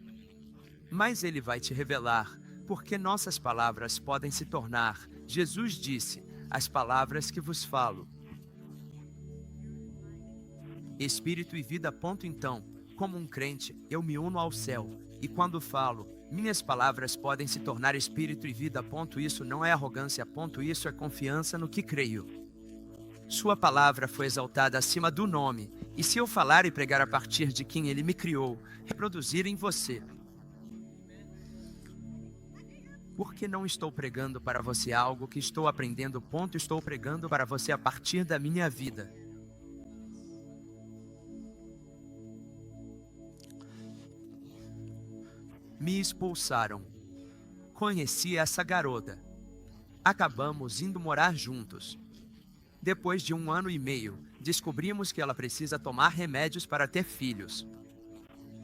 Mas ele vai te revelar, porque nossas palavras podem se tornar, Jesus disse, as palavras que vos falo. Espírito e vida. Então, como um crente, eu me uno ao céu, e quando falo, minhas palavras podem se tornar espírito e vida. Isso não é arrogância. Isso é confiança no que creio. Sua palavra foi exaltada acima do nome, e se eu falar e pregar a partir de quem ele me criou, reproduzir em você. Porque não estou pregando para você algo que estou aprendendo. Estou pregando para você a partir da minha vida. Me expulsaram. Conheci essa garota. Acabamos indo morar juntos. Depois de 1 ano e meio, descobrimos que ela precisa tomar remédios para ter filhos.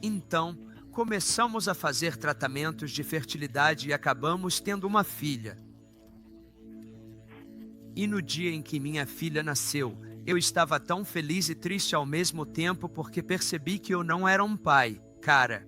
Então, começamos a fazer tratamentos de fertilidade e acabamos tendo uma filha. E no dia em que minha filha nasceu, eu estava tão feliz e triste ao mesmo tempo porque percebi que eu não era um pai, cara.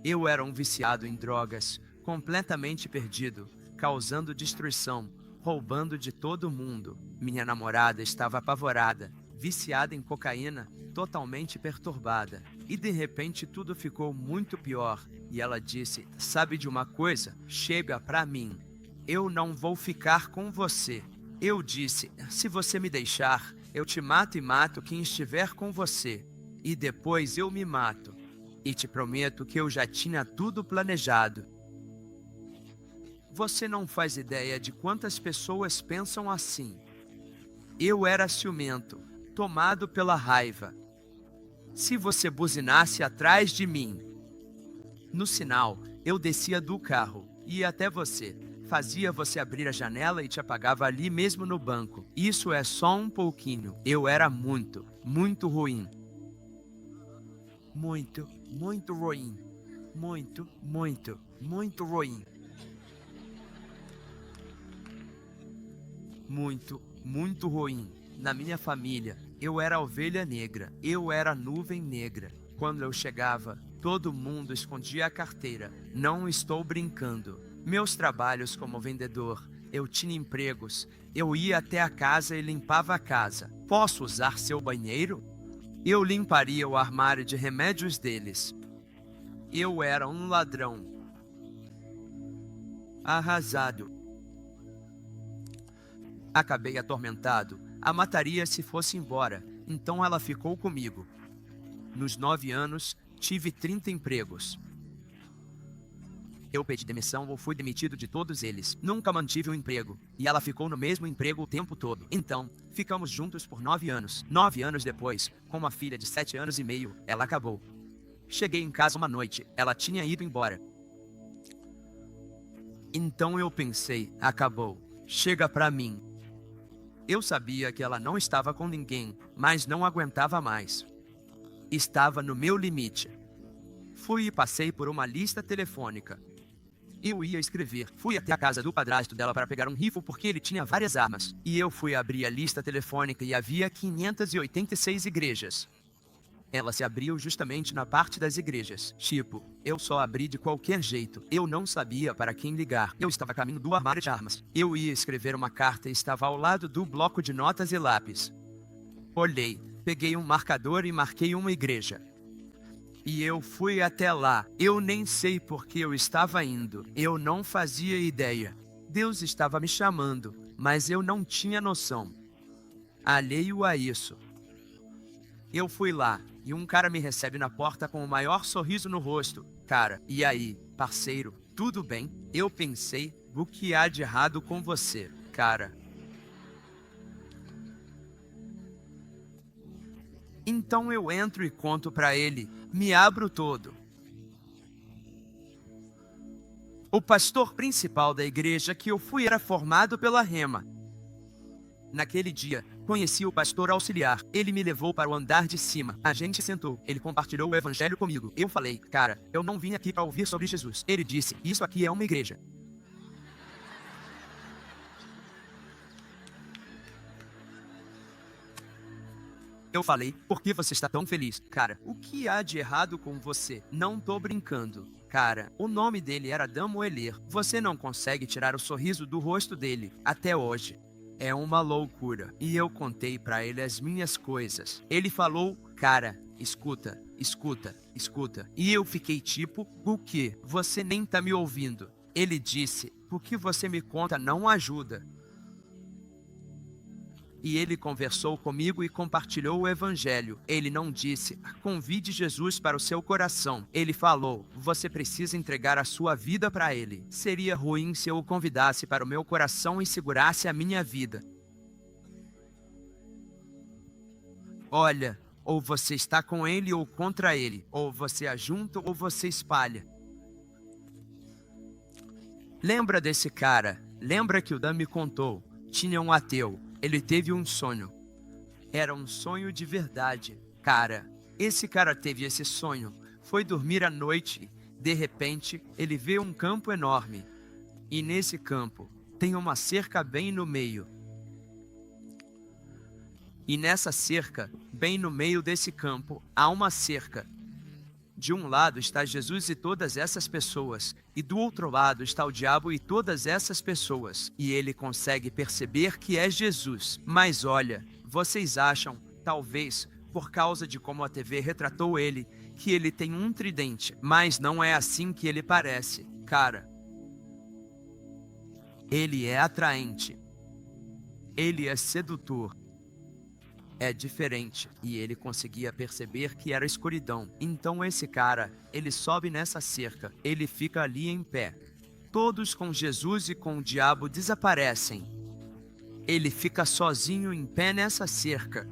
Eu era um viciado em drogas, completamente perdido, causando destruição, roubando de todo mundo. Minha namorada estava apavorada, viciada em cocaína, totalmente perturbada. E de repente tudo ficou muito pior. E ela disse, sabe de uma coisa? Chega pra mim. Eu não vou ficar com você. Eu disse, se você me deixar, eu te mato e mato quem estiver com você. E depois eu me mato. E te prometo que eu já tinha tudo planejado. Você não faz ideia de quantas pessoas pensam assim. Eu era ciumento, tomado pela raiva. Se você buzinasse atrás de mim, no sinal, eu descia do carro, ia até você, fazia você abrir a janela e te apagava ali mesmo no banco. Isso é só um pouquinho. Eu era muito, muito ruim. Muito, muito ruim. Muito, muito, muito ruim. Muito, muito ruim. Na minha família, eu era a ovelha negra, eu era a nuvem negra. Quando eu chegava, todo mundo escondia a carteira. Não estou brincando. Meus trabalhos como vendedor, eu tinha empregos. Eu ia até a casa e limpava a casa. Posso usar seu banheiro? Eu limparia o armário de remédios deles. Eu era um ladrão. Arrasado. Acabei atormentado. A mataria se fosse embora, então ela ficou comigo. Nos 9 anos, tive 30 empregos. Eu pedi demissão ou fui demitido de todos eles. Nunca mantive um emprego, e ela ficou no mesmo emprego o tempo todo. Então, ficamos juntos por 9 anos. 9 anos depois, com uma filha de 7 anos e meio, ela acabou. Cheguei em casa uma noite, ela tinha ido embora. Então eu pensei, acabou, chega pra mim. Eu sabia que ela não estava com ninguém, mas não aguentava mais. Estava no meu limite. Fui e passei por uma lista telefônica. Eu ia escrever. Fui até a casa do padrasto dela para pegar um rifle porque ele tinha várias armas. E eu fui abrir a lista telefônica e havia 586 igrejas. Ela se abriu justamente na parte das igrejas. Tipo, eu só abri de qualquer jeito. Eu não sabia para quem ligar. Eu estava a caminho do armário de armas. Eu ia escrever uma carta e estava ao lado do bloco de notas e lápis. Olhei, peguei um marcador e marquei uma igreja. E eu fui até lá. Eu nem sei por que eu estava indo. Eu não fazia ideia. Deus estava me chamando, mas eu não tinha noção. Alheio a isso. Eu fui lá, e um cara me recebe na porta com o maior sorriso no rosto. Cara, e aí, parceiro, tudo bem? Eu pensei, o que há de errado com você, cara? Então eu entro e conto pra ele, me abro todo. O pastor principal da igreja que eu fui era formado pela Rema. Naquele dia, conheci o pastor auxiliar. Ele me levou para o andar de cima. A gente sentou. Ele compartilhou o evangelho comigo. Eu falei, cara, eu não vim aqui para ouvir sobre Jesus. Ele disse, isso aqui é uma igreja. Eu falei, por que você está tão feliz? Cara, o que há de errado com você? Não tô brincando. Cara, o nome dele era Dan Moeller. Você não consegue tirar o sorriso do rosto dele, até hoje. É uma loucura. E eu contei pra ele as minhas coisas. Ele falou, cara, escuta, escuta, escuta. E eu fiquei tipo, o quê? Você nem tá me ouvindo. Ele disse, o que você me conta não ajuda. E ele conversou comigo e compartilhou o evangelho. Ele não disse, convide Jesus para o seu coração. Ele falou, você precisa entregar a sua vida para ele. Seria ruim se eu o convidasse para o meu coração e segurasse a minha vida. Olha, ou você está com ele ou contra ele. Ou você ajunta ou você espalha. Lembra desse cara? Lembra que o Dan me contou? Tinha um ateu. Ele teve um sonho. Era um sonho de verdade. Cara, esse cara teve esse sonho. Foi dormir à noite. De repente, ele vê um campo enorme. E nesse campo, tem uma cerca bem no meio. E nessa cerca, bem no meio desse campo, há uma cerca. De um lado está Jesus e todas essas pessoas, e do outro lado está o diabo e todas essas pessoas. E ele consegue perceber que é Jesus. Mas olha, vocês acham, talvez, por causa de como a TV retratou ele, que ele tem um tridente. Mas não é assim que ele parece, cara. Ele é atraente. Ele é sedutor. É diferente, e ele conseguia perceber que era escuridão. Então esse cara, ele sobe nessa cerca, ele fica ali em pé. Todos com Jesus e com o diabo desaparecem. Ele fica sozinho em pé nessa cerca.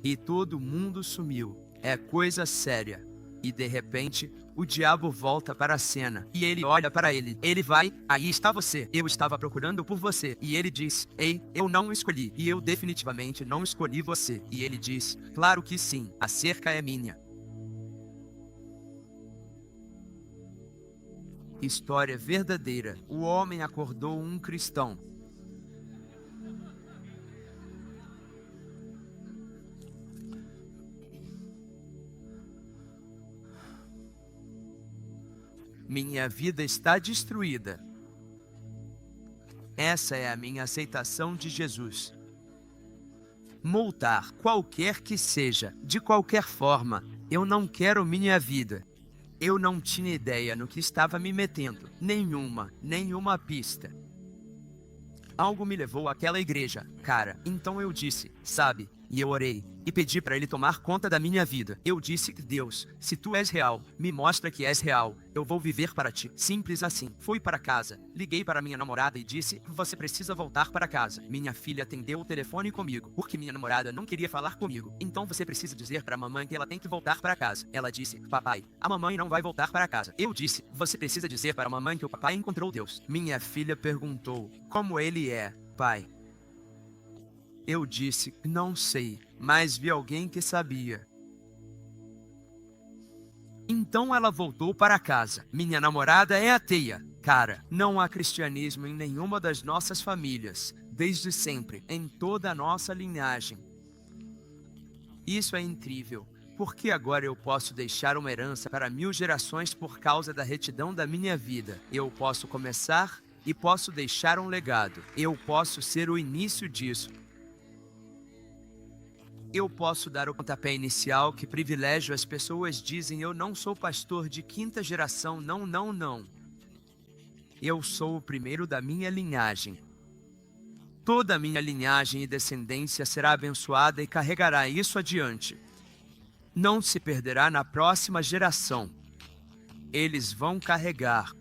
E todo mundo sumiu. É coisa séria. E de repente, o diabo volta para a cena. E ele olha para ele. Ele vai, aí está você. Eu estava procurando por você. E ele diz, ei, eu não escolhi. E eu definitivamente não escolhi você. E ele diz, claro que sim, a cerca é minha. História verdadeira. O homem acordou um cristão. Minha vida está destruída. Essa é a minha aceitação de Jesus. Multar, qualquer que seja, de qualquer forma, eu não quero minha vida. Eu não tinha ideia no que estava me metendo, nenhuma pista. Algo me levou àquela igreja, cara. Então eu disse, sabe, e eu orei, e pedi para ele tomar conta da minha vida. Eu disse, Deus, se tu és real, me mostra que és real, eu vou viver para ti. Simples assim. Fui para casa, liguei para minha namorada e disse, você precisa voltar para casa. Minha filha atendeu o telefone comigo, porque minha namorada não queria falar comigo. Então você precisa dizer para a mamãe que ela tem que voltar para casa. Ela disse, papai, a mamãe não vai voltar para casa. Eu disse, você precisa dizer para a mamãe que o papai encontrou Deus. Minha filha perguntou, como ele é, pai? Eu disse, não sei, mas vi alguém que sabia. Então ela voltou para casa. Minha namorada é ateia. Cara, não há cristianismo em nenhuma das nossas famílias, desde sempre, em toda a nossa linhagem. Isso é incrível, porque agora eu posso deixar uma herança para 1000 gerações por causa da retidão da minha vida. Eu posso começar e posso deixar um legado. Eu posso ser o início disso. Eu posso dar o pontapé inicial. Que privilégio. As pessoas dizem, eu não sou pastor de 5ª geração. Não. Eu sou o primeiro da minha linhagem. Toda a minha linhagem e descendência será abençoada e carregará isso adiante. Não se perderá na próxima geração. Eles vão carregar.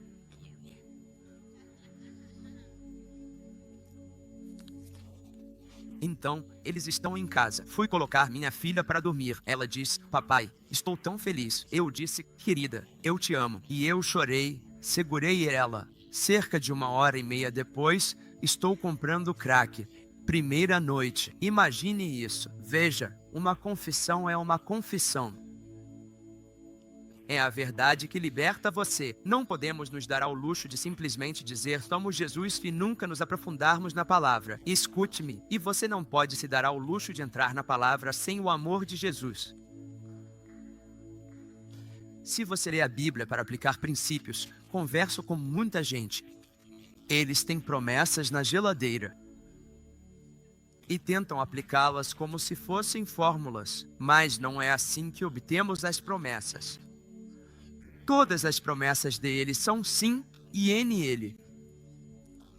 Então, eles estão em casa. Fui colocar minha filha para dormir. Ela disse, papai, estou tão feliz. Eu disse, querida, eu te amo. E eu chorei, segurei ela. Cerca de 1h30 depois, estou comprando crack. Primeira noite. Imagine isso. Veja, uma confissão é uma confissão. É a verdade que liberta você. Não podemos nos dar ao luxo de simplesmente dizer somos Jesus e nunca nos aprofundarmos na palavra. Escute-me, e você não pode se dar ao luxo de entrar na palavra sem o amor de Jesus. Se você lê a Bíblia para aplicar princípios, converso com muita gente. Eles têm promessas na geladeira e tentam aplicá-las como se fossem fórmulas, mas não é assim que obtemos as promessas. Todas as promessas dele são sim e nele.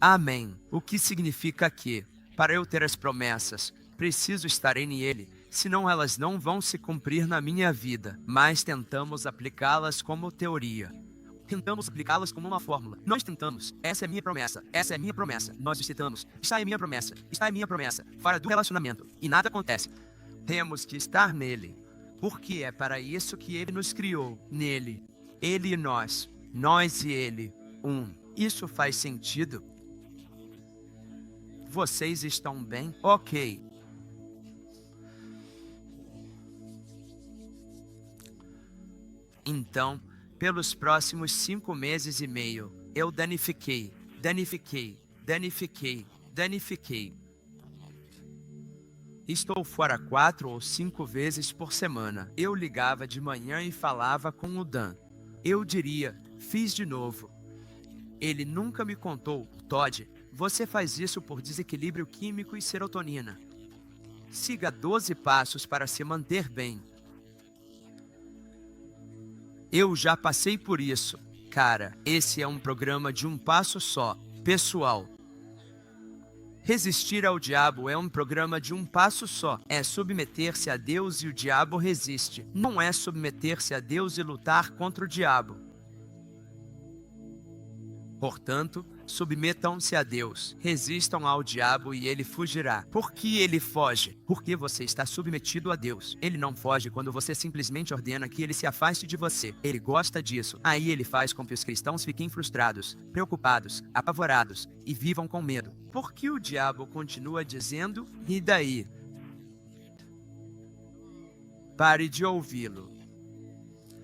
Amém. O que significa que, para eu ter as promessas, preciso estar em ele, senão elas não vão se cumprir na minha vida. Mas tentamos aplicá-las como teoria. Tentamos aplicá-las como uma fórmula. Nós tentamos. Essa é minha promessa. Essa é minha promessa. Nós citamos. Está em minha promessa. Está em minha promessa. Fora do relacionamento. E nada acontece. Temos que estar nele. Porque é para isso que ele nos criou. Nele. Ele e nós e ele, um. Isso faz sentido? Vocês estão bem? Ok. Então, pelos próximos 5 meses e meio, eu danifiquei. Estou fora 4 ou 5 vezes por semana. Eu ligava de manhã e falava com o Dan. Eu diria, fiz de novo. Ele nunca me contou, Todd, você faz isso por desequilíbrio químico e serotonina. Siga 12 passos para se manter bem. Eu já passei por isso. Cara, esse é um programa de um passo só, pessoal. Resistir ao diabo é um programa de um passo só. É submeter-se a Deus e o diabo resiste. Não é submeter-se a Deus e lutar contra o diabo. Portanto, submetam-se a Deus, resistam ao diabo e ele fugirá. Por que ele foge? Porque você está submetido a Deus. Ele não foge quando você simplesmente ordena que ele se afaste de você. Ele gosta disso. Aí ele faz com que os cristãos fiquem frustrados, preocupados, apavorados e vivam com medo. Por que o diabo continua dizendo, e daí? Pare de ouvi-lo.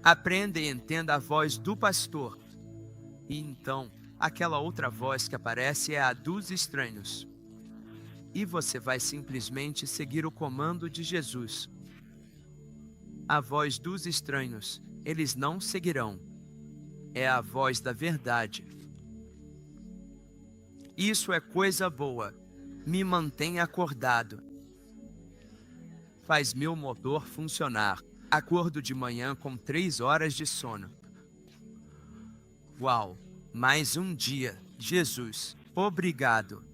Aprenda e entenda a voz do pastor. E então, aquela outra voz que aparece é a dos estranhos. E você vai simplesmente seguir o comando de Jesus. A voz dos estranhos, eles não seguirão. é a voz da verdade. Isso é coisa boa. Me mantém acordado. Faz meu motor funcionar. Acordo de manhã com 3 horas de sono. Uau! Mais um dia. Jesus, obrigado.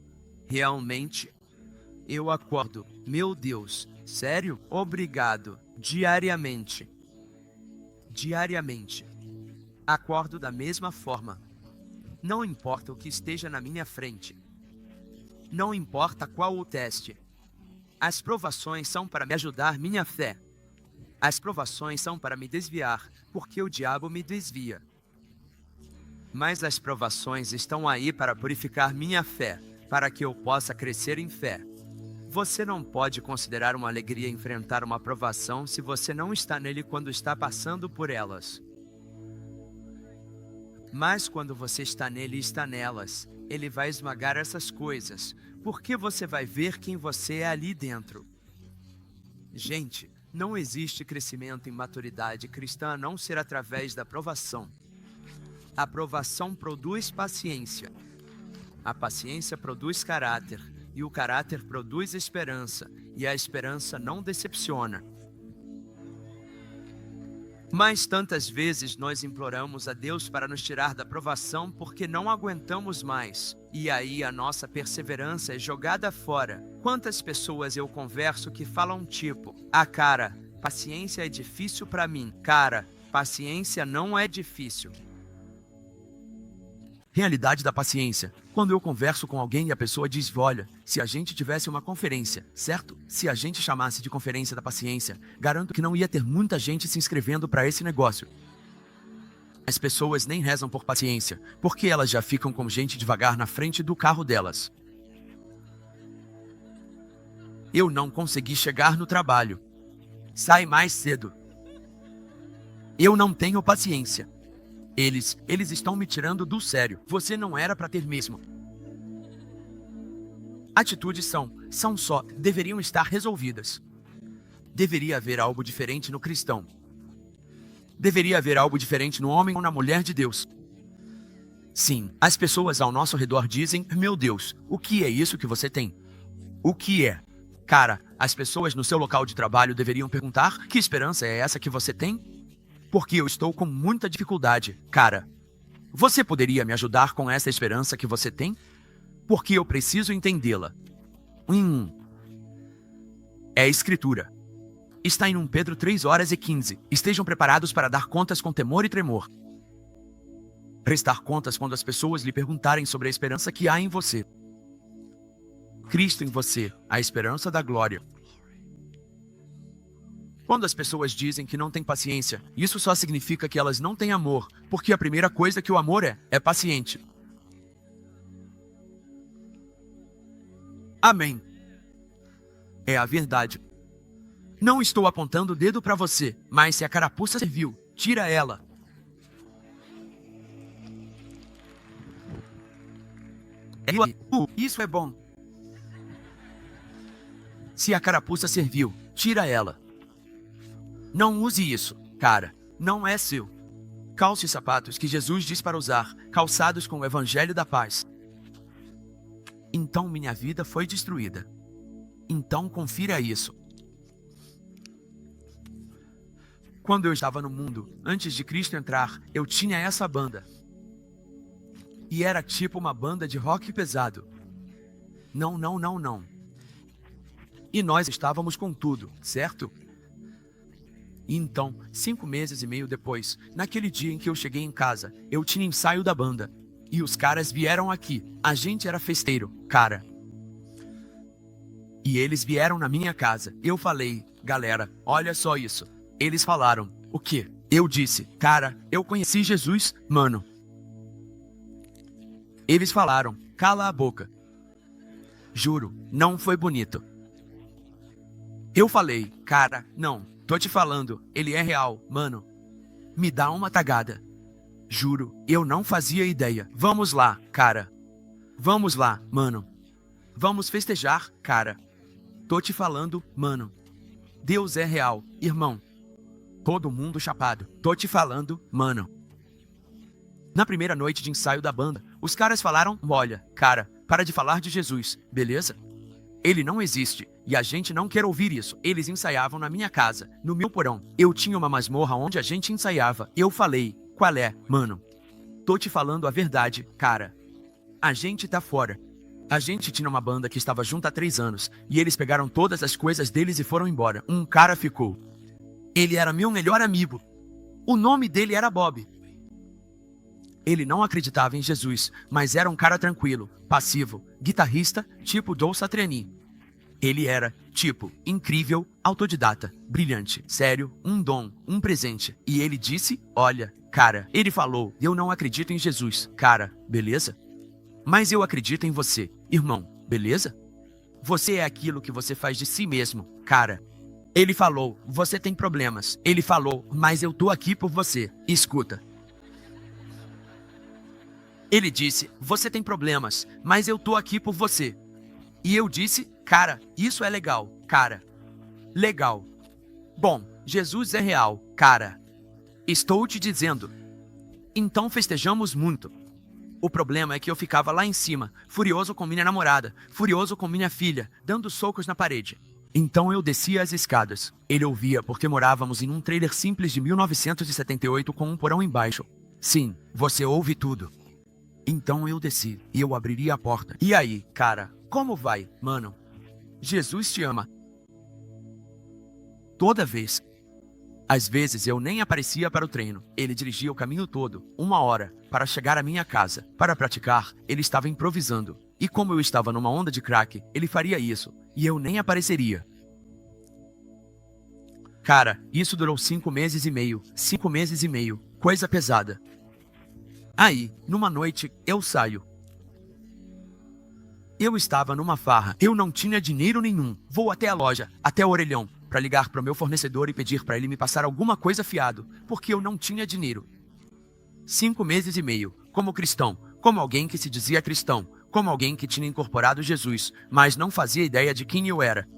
Realmente, eu acordo. Meu Deus, sério? Obrigado. Diariamente. Diariamente. Acordo da mesma forma. Não importa o que esteja na minha frente. Não importa qual o teste. As provações são para me ajudar minha fé. As provações são para me desviar, porque o diabo me desvia. Mas as provações estão aí para purificar minha fé, para que eu possa crescer em fé. Você não pode considerar uma alegria enfrentar uma provação se você não está nele quando está passando por elas. Mas quando você está nele e está nelas, ele vai esmagar essas coisas, porque você vai ver quem você é ali dentro. Gente, não existe crescimento em maturidade cristã a não ser através da provação. A provação produz paciência. A paciência produz caráter, e o caráter produz esperança, e a esperança não decepciona. Mas tantas vezes nós imploramos a Deus para nos tirar da provação porque não aguentamos mais. E aí a nossa perseverança é jogada fora. Quantas pessoas eu converso que falam tipo: cara, paciência é difícil para mim. Cara, paciência não é difícil. Realidade da paciência. Quando eu converso com alguém e a pessoa diz: olha, se a gente tivesse uma conferência, certo? Se a gente chamasse de conferência da paciência, garanto que não ia ter muita gente se inscrevendo para esse negócio. As pessoas nem rezam por paciência, porque elas já ficam com gente devagar na frente do carro delas. Eu não consegui chegar no trabalho. Sai mais cedo. Eu não tenho paciência. Eles estão me tirando do sério. Você não era para ter mesmo. Atitudes são só, deveriam estar resolvidas. Deveria haver algo diferente no cristão. Deveria haver algo diferente no homem ou na mulher de Deus. Sim, as pessoas ao nosso redor dizem: meu Deus, o que é isso que você tem? O que é? Cara, as pessoas no seu local de trabalho deveriam perguntar: que esperança é essa que você tem? Porque eu estou com muita dificuldade, cara. Você poderia me ajudar com essa esperança que você tem? Porque eu preciso entendê-la. É a Escritura. Está em 1 Pedro 3:15. Estejam preparados para dar contas com temor e tremor. Prestar contas quando as pessoas lhe perguntarem sobre a esperança que há em você. Cristo em você, a esperança da glória. Quando as pessoas dizem que não têm paciência, isso só significa que elas não têm amor, porque a primeira coisa que o amor é paciente. Amém. É a verdade. Não estou apontando o dedo para você, mas se a carapuça serviu, tira ela. Isso é bom. Se a carapuça serviu, tira ela. Não use isso, cara. Não é seu. Calce os sapatos que Jesus diz para usar, calçados com o evangelho da paz. Então minha vida foi destruída. Então confira isso. Quando eu estava no mundo, antes de Cristo entrar, eu tinha essa banda. E era tipo uma banda de rock pesado. Não. E nós estávamos com tudo, certo? E então, 5 meses e meio depois, naquele dia em que eu cheguei em casa, eu tinha ensaio da banda. E os caras vieram aqui. A gente era festeiro, cara. E eles vieram na minha casa. Eu falei: galera, olha só isso. Eles falaram: o quê? Eu disse: cara, eu conheci Jesus, mano. Eles falaram: cala a boca. Juro, não foi bonito. Eu falei: cara, não, tô te falando, ele é real, mano. Me dá uma tagada. Juro, eu não fazia ideia. Vamos lá, cara. Vamos lá, mano. Vamos festejar, cara. Tô te falando, mano. Deus é real, irmão. Todo mundo chapado. Tô te falando, mano. Na primeira noite de ensaio da banda, os caras falaram: olha, cara, para de falar de Jesus, beleza? Ele não existe, e a gente não quer ouvir isso. Eles ensaiavam na minha casa, no meu porão. Eu tinha uma masmorra onde a gente ensaiava. Eu falei: qual é, mano? Tô te falando a verdade, cara. A gente tá fora. A gente tinha uma banda que estava junto há 3 anos, e eles pegaram todas as coisas deles e foram embora. Um cara ficou. Ele era meu melhor amigo. O nome dele era Bob. Ele não acreditava em Jesus, mas era um cara tranquilo, passivo, guitarrista, tipo Joe Satriani. Ele era, tipo, incrível, autodidata, brilhante, sério, um dom, um presente. E ele disse: olha, cara, ele falou: eu não acredito em Jesus, cara, beleza? Mas eu acredito em você, irmão, beleza? Você é aquilo que você faz de si mesmo, cara. Ele falou: você tem problemas. Ele falou: mas eu tô aqui por você. Escuta. Ele disse: você tem problemas, mas eu tô aqui por você. E eu disse: cara, isso é legal, cara. Legal. Bom, Jesus é real, cara. Estou te dizendo. Então festejamos muito. O problema é que eu ficava lá em cima, furioso com minha namorada, furioso com minha filha, dando socos na parede. Então eu descia as escadas. Ele ouvia porque morávamos em um trailer simples de 1978 com um porão embaixo. Sim, você ouve tudo. Então eu desci e eu abriria a porta. E aí, cara, como vai, mano? Jesus te ama. Toda vez. Às vezes eu nem aparecia para o treino. Ele dirigia o caminho todo, 1 hora, para chegar à minha casa. Para praticar, ele estava improvisando. E como eu estava numa onda de crack, ele faria isso. E eu nem apareceria. Cara, isso durou 5 meses e meio. 5 meses e meio. Coisa pesada. Aí, numa noite, eu saio. Eu estava numa farra. Eu não tinha dinheiro nenhum. Vou até a loja, até o orelhão, para ligar para o meu fornecedor e pedir para ele me passar alguma coisa fiado, porque eu não tinha dinheiro. 5 meses e meio, como cristão, como alguém que se dizia cristão, como alguém que tinha incorporado Jesus, mas não fazia ideia de quem eu era.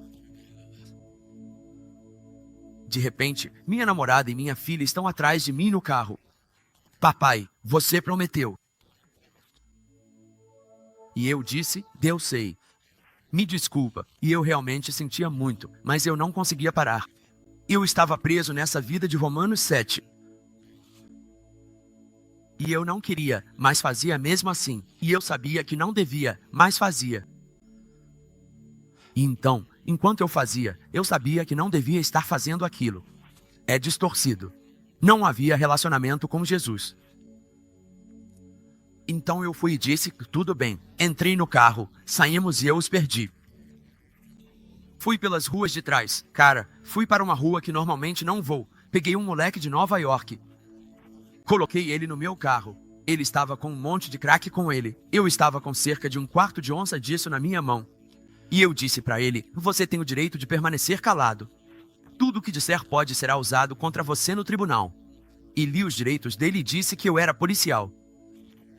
De repente, minha namorada e minha filha estão atrás de mim no carro. Papai, você prometeu. E eu disse: Deus sei. Me desculpa, e eu realmente sentia muito, mas eu não conseguia parar. Eu estava preso nessa vida de Romanos 7. E eu não queria, mas fazia mesmo assim. E eu sabia que não devia, mas fazia. E então, enquanto eu fazia, eu sabia que não devia estar fazendo aquilo. É distorcido. Não havia relacionamento com Jesus. Então eu fui e disse: tudo bem. Entrei no carro, saímos e eu os perdi. Fui pelas ruas de trás. Cara, fui para uma rua que normalmente não vou. Peguei um moleque de Nova York. Coloquei ele no meu carro. Ele estava com um monte de crack com ele. Eu estava com cerca de 1/4 de onça disso na minha mão. E eu disse para ele: você tem o direito de permanecer calado. Tudo o que disser pode ser usado contra você no tribunal. E li os direitos dele e disse que eu era policial.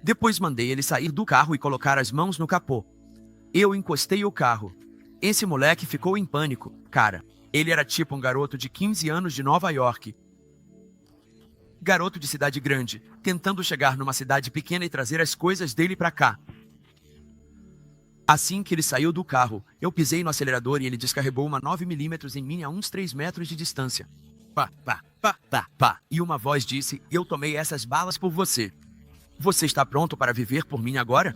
Depois mandei ele sair do carro e colocar as mãos no capô. Eu encostei o carro. Esse moleque ficou em pânico, cara. Ele era tipo um garoto de 15 anos de Nova York. Garoto de cidade grande, tentando chegar numa cidade pequena e trazer as coisas dele pra cá. Assim que ele saiu do carro, eu pisei no acelerador e ele descarregou uma 9mm em mim a uns 3 metros de distância. Pá, pá, pá, pá, pá. E uma voz disse: eu tomei essas balas por você. Você está pronto para viver por mim agora?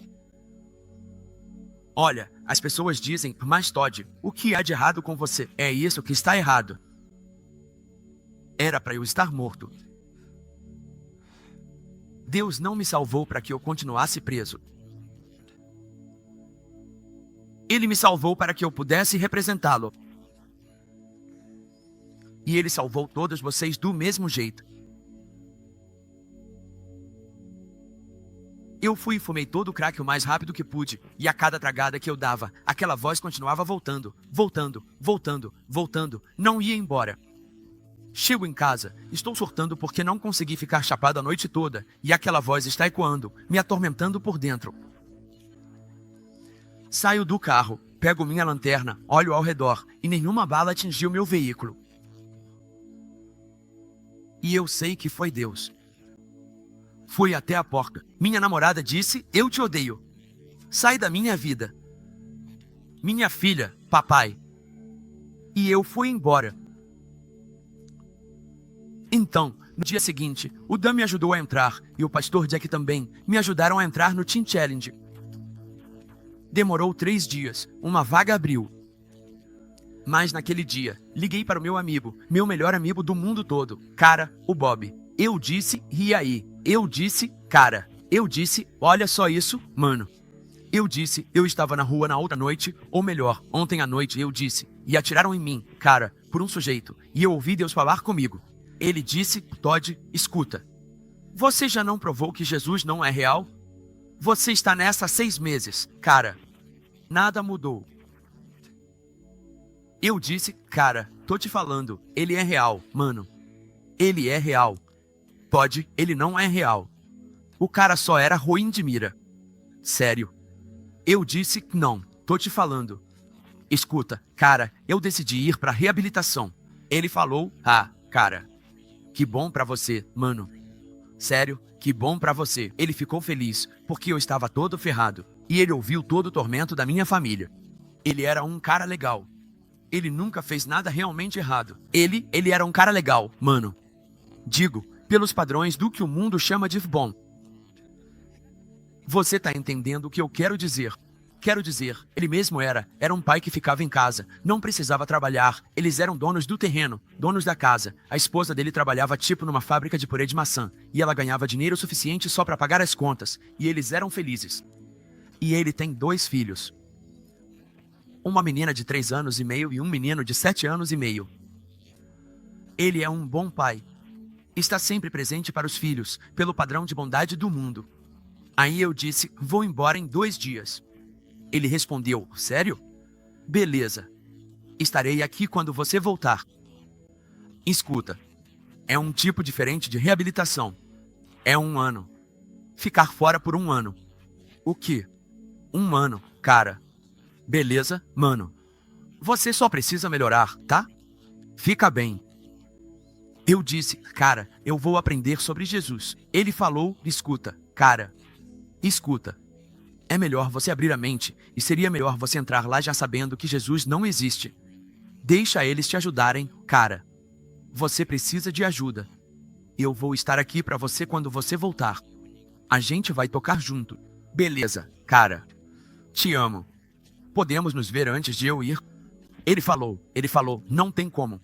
Olha, as pessoas dizem: mas Todd, o que há de errado com você? É isso que está errado. Era para eu estar morto. Deus não me salvou para que eu continuasse preso. Ele me salvou para que eu pudesse representá-lo. E ele salvou todos vocês do mesmo jeito. Eu fui e fumei todo o crack o mais rápido que pude, e a cada tragada que eu dava, aquela voz continuava voltando, voltando, voltando, voltando, não ia embora. Chego em casa, estou surtando porque não consegui ficar chapado a noite toda, e aquela voz está ecoando, me atormentando por dentro. Saio do carro, pego minha lanterna, olho ao redor, e nenhuma bala atingiu meu veículo. E eu sei que foi Deus. Fui até a porta. Minha namorada disse, eu te odeio. Sai da minha vida. Minha filha, papai. E eu fui embora. Então, no dia seguinte, o Dan me ajudou a entrar e o pastor Jack também me ajudaram a entrar no Teen Challenge. Demorou 3 dias, uma vaga abriu. Mas naquele dia, liguei para o meu amigo, meu melhor amigo do mundo todo, cara, o Bob. Eu disse, e aí? Eu disse, cara. Eu disse, olha só isso, mano. Eu disse, eu estava na rua na outra noite, ou melhor, ontem à noite, eu disse, e atiraram em mim, cara, por um sujeito, e eu ouvi Deus falar comigo. Ele disse, Todd, escuta. Você já não provou que Jesus não é real? Você está nessa há 6 meses, cara. Nada mudou. Eu disse, cara, tô te falando, ele é real, mano. Ele é real. Todd, ele não é real. O cara só era ruim de mira. Sério. Eu disse, não, tô te falando. Escuta, cara, eu decidi ir pra reabilitação. Ele falou, cara. Que bom pra você, mano. Sério, que bom pra você. Ele ficou feliz, porque eu estava todo ferrado. E ele ouviu todo o tormento da minha família. Ele era um cara legal. Ele nunca fez nada realmente errado. Ele era um cara legal, mano. Digo, pelos padrões do que o mundo chama de bom. Você tá entendendo o que eu quero dizer? Quero dizer, ele mesmo era um pai que ficava em casa, não precisava trabalhar, eles eram donos do terreno, donos da casa. A esposa dele trabalhava tipo numa fábrica de purê de maçã, e ela ganhava dinheiro suficiente só para pagar as contas, e eles eram felizes. E ele tem 2 filhos. Uma menina de 3 anos e meio e um menino de 7 anos e meio. Ele é um bom pai. Está sempre presente para os filhos, pelo padrão de bondade do mundo. Aí eu disse, vou embora em 2 dias. Ele respondeu, sério? Beleza. Estarei aqui quando você voltar. Escuta. É um tipo diferente de reabilitação. É 1 ano. Ficar fora por 1 ano. O quê? 1 ano, cara. Beleza, mano. Você só precisa melhorar, tá? Fica bem. Eu disse, cara, eu vou aprender sobre Jesus. Ele falou, escuta, cara. Escuta. É melhor você abrir a mente, e seria melhor você entrar lá já sabendo que Jesus não existe. Deixa eles te ajudarem, cara. Você precisa de ajuda. Eu vou estar aqui pra você quando você voltar. A gente vai tocar junto. Beleza, cara. Te amo. Podemos nos ver antes de eu ir? Ele falou, não tem como.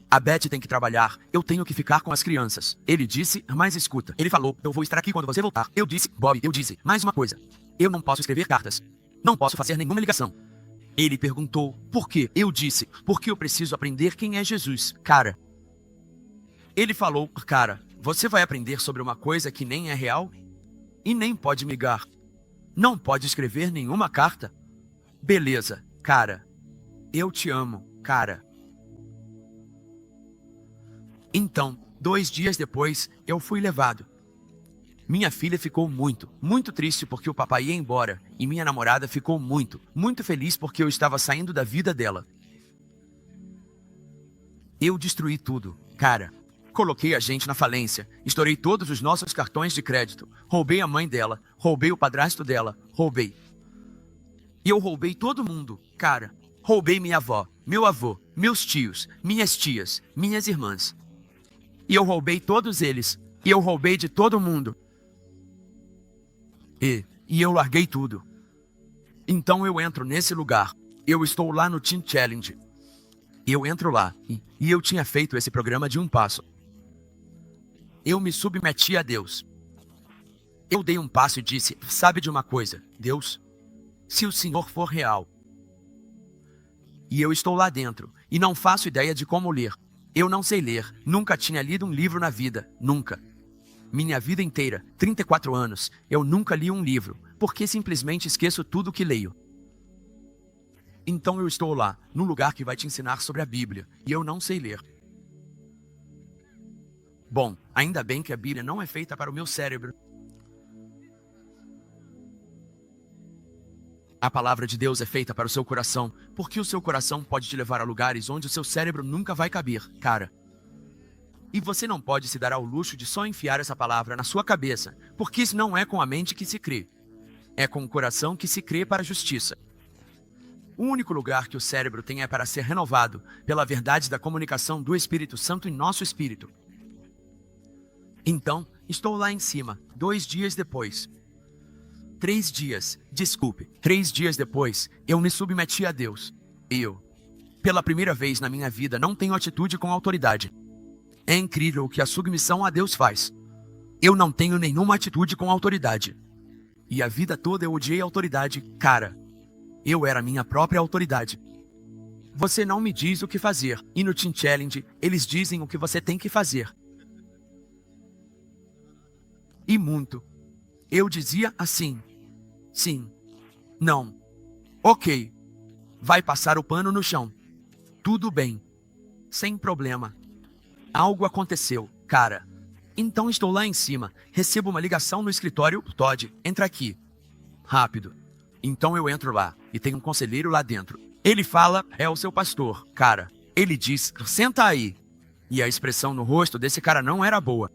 A Beth tem que trabalhar, eu tenho que ficar com as crianças. Ele disse, mas escuta. Ele falou, eu vou estar aqui quando você voltar. Eu disse, Bob, mais uma coisa. Eu não posso escrever cartas. Não posso fazer nenhuma ligação. Ele perguntou, por quê? Eu disse, porque eu preciso aprender quem é Jesus, cara. Ele falou, cara, você vai aprender sobre uma coisa que nem é real? E nem pode me ligar. Não pode escrever nenhuma carta. Beleza, cara. Eu te amo, cara. Então, 2 dias depois, eu fui levado. Minha filha ficou muito, muito triste porque o papai ia embora, e minha namorada ficou muito, muito feliz porque eu estava saindo da vida dela. Eu destruí tudo, cara. Coloquei a gente na falência, estourei todos os nossos cartões de crédito, roubei a mãe dela, roubei o padrasto dela, roubei. E eu roubei todo mundo, cara. Roubei minha avó, meu avô, meus tios, minhas tias, minhas irmãs. E eu roubei todos eles. E eu roubei de todo mundo. E eu larguei tudo. Então eu entro nesse lugar. Eu estou lá no Teen Challenge. Eu entro lá. E eu tinha feito esse programa de 1 passo. Eu me submeti a Deus. Eu dei um passo e disse, sabe de uma coisa, Deus? Se o Senhor for real. E eu estou lá dentro. E não faço ideia de como ler. Eu não sei ler. Nunca tinha lido um livro na vida. Nunca. Minha vida inteira, 34 anos, eu nunca li um livro, porque simplesmente esqueço tudo que leio. Então eu estou lá, no lugar que vai te ensinar sobre a Bíblia, e eu não sei ler. Bom, ainda bem que a Bíblia não é feita para o meu cérebro. A palavra de Deus é feita para o seu coração, porque o seu coração pode te levar a lugares onde o seu cérebro nunca vai caber, cara. E você não pode se dar ao luxo de só enfiar essa palavra na sua cabeça, porque isso não é com a mente que se crê. É com o coração que se crê para a justiça. O único lugar que o cérebro tem é para ser renovado pela verdade da comunicação do Espírito Santo em nosso espírito. Então, estou lá em cima, 2 dias depois. 3 dias, desculpe, 3 dias depois, eu me submeti a Deus. Pela primeira vez na minha vida, não tenho atitude com autoridade. É incrível o que a submissão a Deus faz. Eu não tenho nenhuma atitude com autoridade. E a vida toda eu odiei autoridade, cara. Eu era minha própria autoridade. Você não me diz o que fazer, e no Teen Challenge, eles dizem o que você tem que fazer. E muito. Eu dizia assim. Sim. Não. Ok. Vai passar o pano no chão. Tudo bem. Sem problema. Algo aconteceu, cara. Então estou lá em cima, recebo uma ligação no escritório. Todd, entra aqui. Rápido. Então eu entro lá, e tem um conselheiro lá dentro. Ele fala, é o seu pastor, cara. Ele diz, senta aí. E a expressão no rosto desse cara não era boa.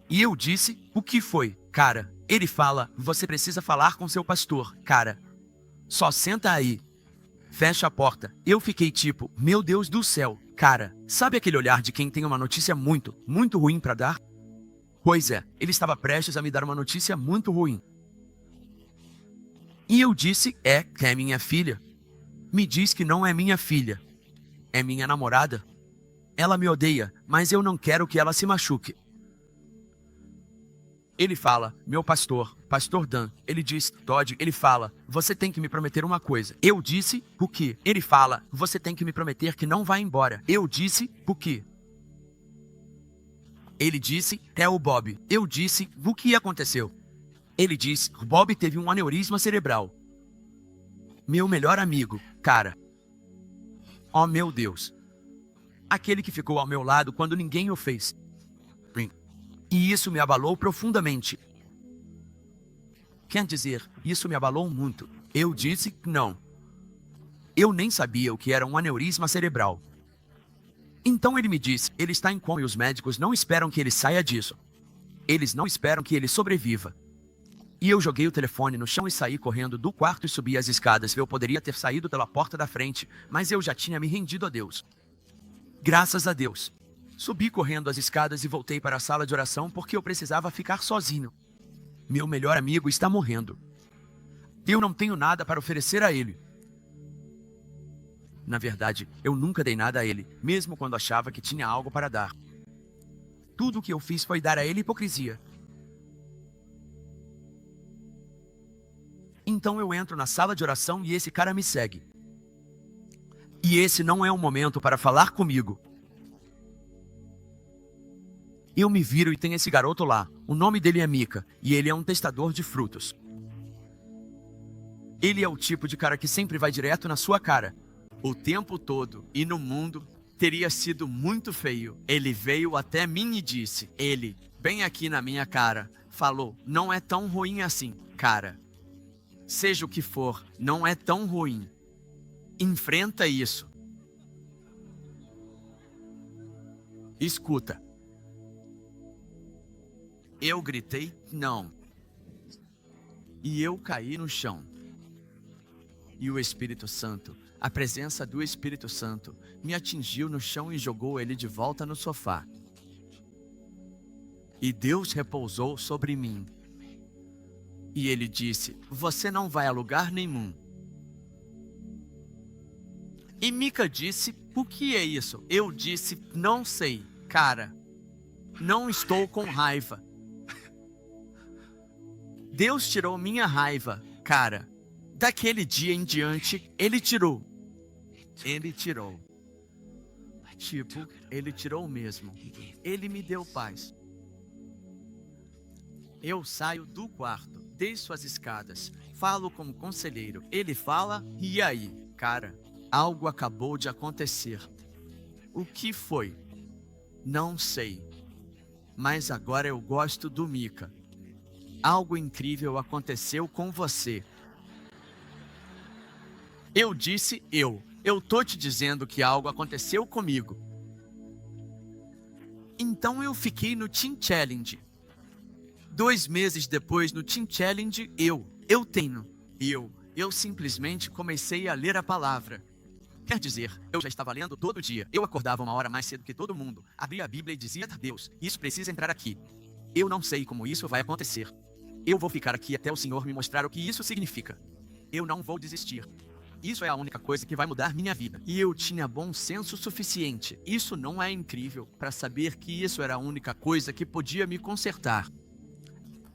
E eu disse, o que foi, cara? Ele fala, você precisa falar com seu pastor, cara. Só senta aí. Fecha a porta. Eu fiquei tipo, meu Deus do céu, cara. Sabe aquele olhar de quem tem uma notícia muito, muito ruim pra dar? Pois é, ele estava prestes a me dar uma notícia muito ruim. E eu disse, que é minha filha. Me diz que não é minha filha. É minha namorada. Ela me odeia, mas eu não quero que ela se machuque. Ele fala, meu pastor, Pastor Dan. Ele diz, Todd, ele fala, você tem que me prometer uma coisa. Eu disse, o quê? Ele fala, você tem que me prometer que não vai embora. Eu disse, o quê? Ele disse, é o Bob. Eu disse, o que aconteceu? Ele disse, Bob teve um aneurisma cerebral. Meu melhor amigo, cara. Oh meu Deus. Aquele que ficou ao meu lado quando ninguém o fez. E isso me abalou profundamente. Quer dizer, isso me abalou muito. Eu disse não. Eu nem sabia o que era um aneurisma cerebral. Então ele me disse, ele está em coma e os médicos não esperam que ele saia disso. Eles não esperam que ele sobreviva. E eu joguei o telefone no chão e saí correndo do quarto e subi as escadas. Eu poderia ter saído pela porta da frente, mas eu já tinha me rendido a Deus. Graças a Deus. Subi correndo as escadas e voltei para a sala de oração porque eu precisava ficar sozinho. Meu melhor amigo está morrendo. Eu não tenho nada para oferecer a ele. Na verdade, eu nunca dei nada a ele, mesmo quando achava que tinha algo para dar. Tudo o que eu fiz foi dar a ele hipocrisia. Então eu entro na sala de oração e esse cara me segue. E esse não é um momento para falar comigo. Eu me viro e tem esse garoto lá. O nome dele é Mika, e ele é um testador de frutos. Ele é o tipo de cara que sempre vai direto na sua cara. O tempo todo, e no mundo, teria sido muito feio. Ele veio até mim e disse, ele, bem aqui na minha cara, falou, não é tão ruim assim, cara. Seja o que for, não é tão ruim. Enfrenta isso. Escuta. Eu gritei, não. E eu caí no chão. E o Espírito Santo, a presença do Espírito Santo, me atingiu no chão e jogou ele de volta no sofá. E Deus repousou sobre mim. E ele disse, você não vai a lugar nenhum. E Mika disse, o que é isso? Eu disse, não sei, cara. Não estou com raiva. Deus tirou minha raiva, cara. Daquele dia em diante, ele tirou. Ele tirou. Tipo, ele tirou mesmo. Ele me deu paz. Eu saio do quarto, desço as escadas, falo com o conselheiro. Ele fala, e aí, cara? Algo acabou de acontecer. O que foi? Não sei. Mas agora eu gosto do Mika. Algo incrível aconteceu com você. Eu disse eu tô te dizendo que algo aconteceu comigo. Então eu fiquei no Teen Challenge. 2 meses depois, no Teen Challenge, eu simplesmente comecei a ler a palavra. Quer dizer, eu já estava lendo todo dia. Eu acordava 1 hora mais cedo que todo mundo, abria a Bíblia e dizia: Deus, isso precisa entrar aqui. Eu não sei como isso vai acontecer. Eu vou ficar aqui até o Senhor me mostrar o que isso significa. Eu não vou desistir. Isso é a única coisa que vai mudar minha vida. E eu tinha bom senso suficiente. Isso não é incrível para saber que isso era a única coisa que podia me consertar.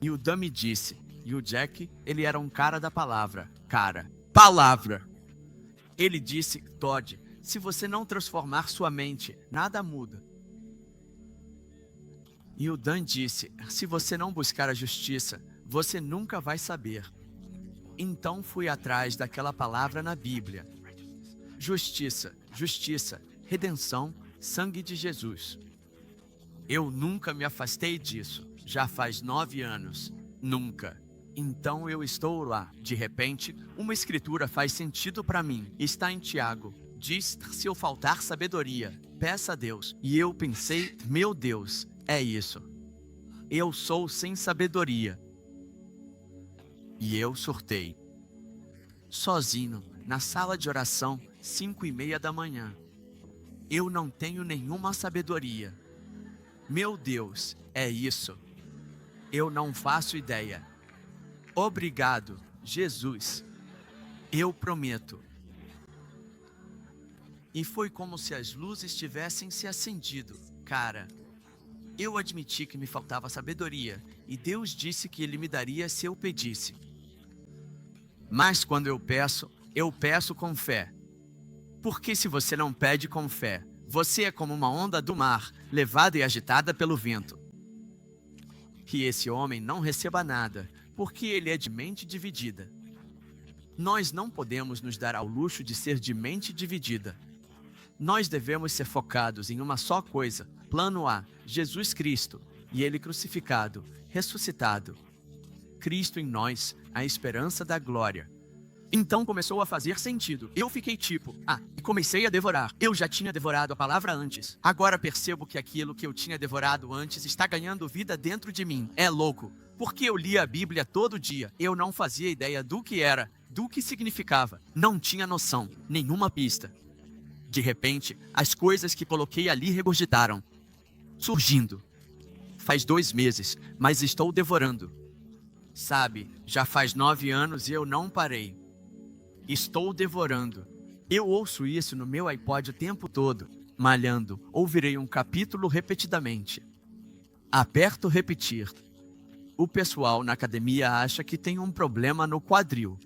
E o Dan me disse, e o Jack, ele era um cara da palavra. Palavra! Ele disse: Todd, se você não transformar sua mente, nada muda. E o Dan disse: se você não buscar a justiça, você nunca vai saber. Então fui atrás daquela palavra na Bíblia. Justiça, justiça, redenção, sangue de Jesus. Eu nunca me afastei disso. Já faz 9 anos. Nunca. Então eu estou lá. De repente, uma escritura faz sentido para mim. Está em Tiago. Diz: se eu faltar sabedoria, peça a Deus. E eu pensei: meu Deus, é isso. Eu sou sem sabedoria. E eu surtei. Sozinho, na sala de oração, 5:30 da manhã. Eu não tenho nenhuma sabedoria. Meu Deus, é isso. Eu não faço ideia. Obrigado, Jesus. Eu prometo. E foi como se as luzes tivessem se acendido. Eu admiti que me faltava sabedoria, e Deus disse que Ele me daria se eu pedisse. Mas quando eu peço com fé. Porque se você não pede com fé, você é como uma onda do mar, levada e agitada pelo vento. Que esse homem não receba nada, porque ele é de mente dividida. Nós não podemos nos dar ao luxo de ser de mente dividida. Nós devemos ser focados em uma só coisa, plano A, Jesus Cristo, e Ele crucificado, ressuscitado. Cristo em nós, a esperança da glória. Então começou a fazer sentido. Eu fiquei e comecei a devorar. Eu já tinha devorado a palavra antes. Agora percebo que aquilo que eu tinha devorado antes está ganhando vida dentro de mim. É louco. Porque eu lia a Bíblia todo dia. Eu não fazia ideia do que era, do que significava. Não tinha noção, nenhuma pista. De repente, as coisas que coloquei ali regurgitaram. Surgindo. Faz 2 meses, mas estou devorando. Sabe, já faz 9 anos e eu não parei. Estou devorando. Eu ouço isso no meu iPod o tempo todo. Malhando, ouvirei um capítulo repetidamente. Aperto repetir. O pessoal na academia acha que tem um problema no quadril.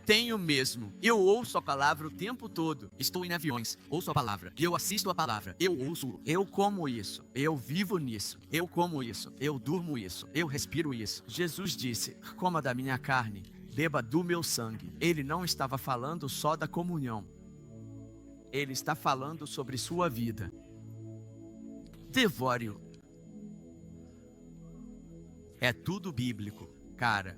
Tenho mesmo. Eu ouço a palavra o tempo todo. Estou em aviões, ouço a palavra. Eu assisto a palavra. Eu ouço. Eu como isso. Eu vivo nisso. Eu como isso. Eu durmo isso. Eu respiro isso. Jesus disse: coma da minha carne, beba do meu sangue. Ele não estava falando só da comunhão. Ele está falando sobre sua vida. Devore-o. É tudo bíblico,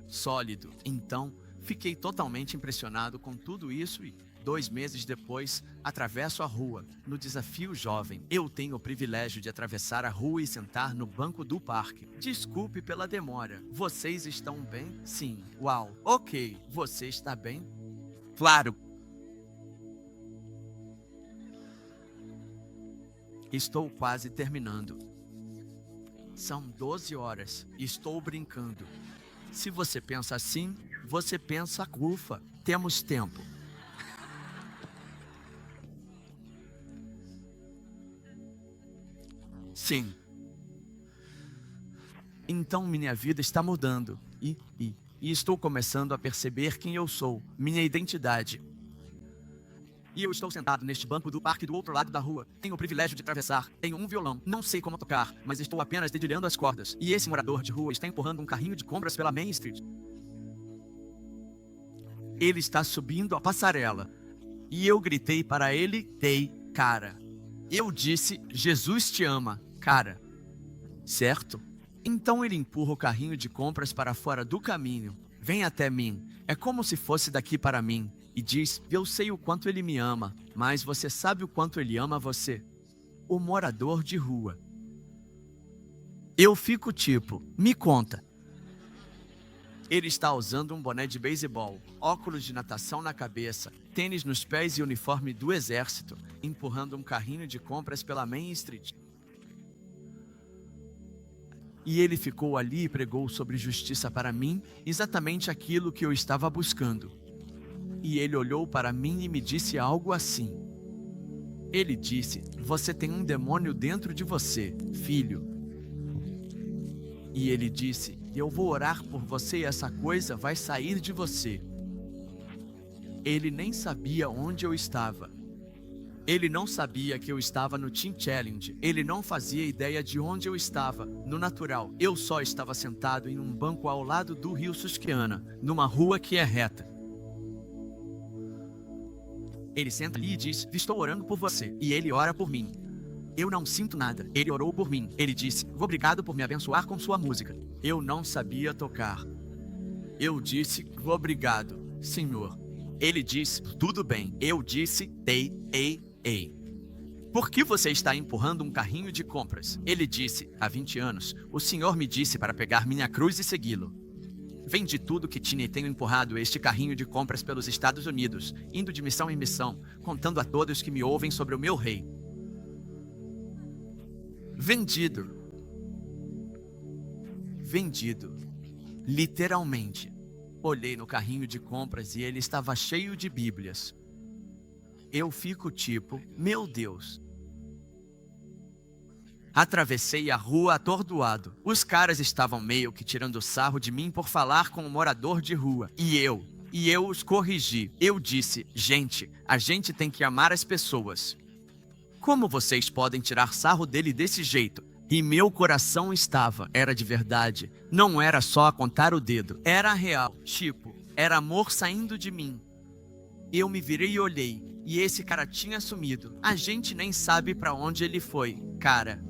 sólido. Então, fiquei totalmente impressionado com tudo isso e, 2 meses depois, atravesso a rua, no desafio jovem. Eu tenho o privilégio de atravessar a rua e sentar no banco do parque. Desculpe pela demora. Vocês estão bem? Sim. Uau. Ok. Você está bem? Claro. Estou quase terminando. São 12 horas. Estou brincando. Se você pensa assim, você pensa: ufa, temos tempo. Sim. Então minha vida está mudando e estou começando a perceber quem eu sou, minha identidade. E eu estou sentado neste banco do parque do outro lado da rua. Tenho o privilégio de atravessar. Tenho um violão. Não sei como tocar, mas estou apenas dedilhando as cordas. E esse morador de rua está empurrando um carrinho de compras pela Main Street. Ele está subindo a passarela. E eu gritei para ele: "Ei, cara." Eu disse: "Jesus te ama, cara." Certo? Então ele empurra o carrinho de compras para fora do caminho. vem até mim. É como se fosse daqui para mim. E diz, eu sei o quanto ele me ama, mas você sabe o quanto ele ama você? O morador de rua. Eu fico tipo, me conta. Ele está usando um boné de beisebol, óculos de natação na cabeça, tênis nos pés e uniforme do exército, empurrando um carrinho de compras pela Main Street. E ele ficou ali e pregou sobre justiça para mim, exatamente aquilo que eu estava buscando. E ele olhou para mim e me disse algo assim. Ele disse, você tem um demônio dentro de você, filho. E ele disse, eu vou orar por você e essa coisa vai sair de você. Ele nem sabia onde eu estava. Ele não sabia que eu estava no Teen Challenge. Ele não fazia ideia de onde eu estava. No natural, eu só estava sentado em um banco ao lado do rio Susquehanna, numa rua que é reta. Ele senta ali e diz, estou orando por você. E ele ora por mim. Eu não sinto nada. Ele orou por mim. Ele disse, obrigado por me abençoar com sua música. Eu não sabia tocar. Eu disse, obrigado, senhor. Ele disse, tudo bem. Eu disse, ei. Por que você está empurrando um carrinho de compras? Ele disse, há 20 anos, o senhor me disse para pegar minha cruz e segui-lo. Vendi tudo que tinha e tenho empurrado este carrinho de compras pelos Estados Unidos, indo de missão em missão, contando a todos que me ouvem sobre o meu rei. Vendido. Literalmente. Olhei no carrinho de compras e ele estava cheio de Bíblias. Eu fico tipo, meu Deus. Atravessei a rua atordoado. Os caras estavam meio que tirando sarro de mim por falar com um morador de rua. E eu os corrigi. Eu disse, gente, a gente tem que amar as pessoas. Como vocês podem tirar sarro dele desse jeito? E meu coração era de verdade. Não era só contar o dedo. Era real. Tipo, era amor saindo de mim. Eu me virei e olhei. E esse cara tinha sumido. A gente nem sabe pra onde ele foi. Cara,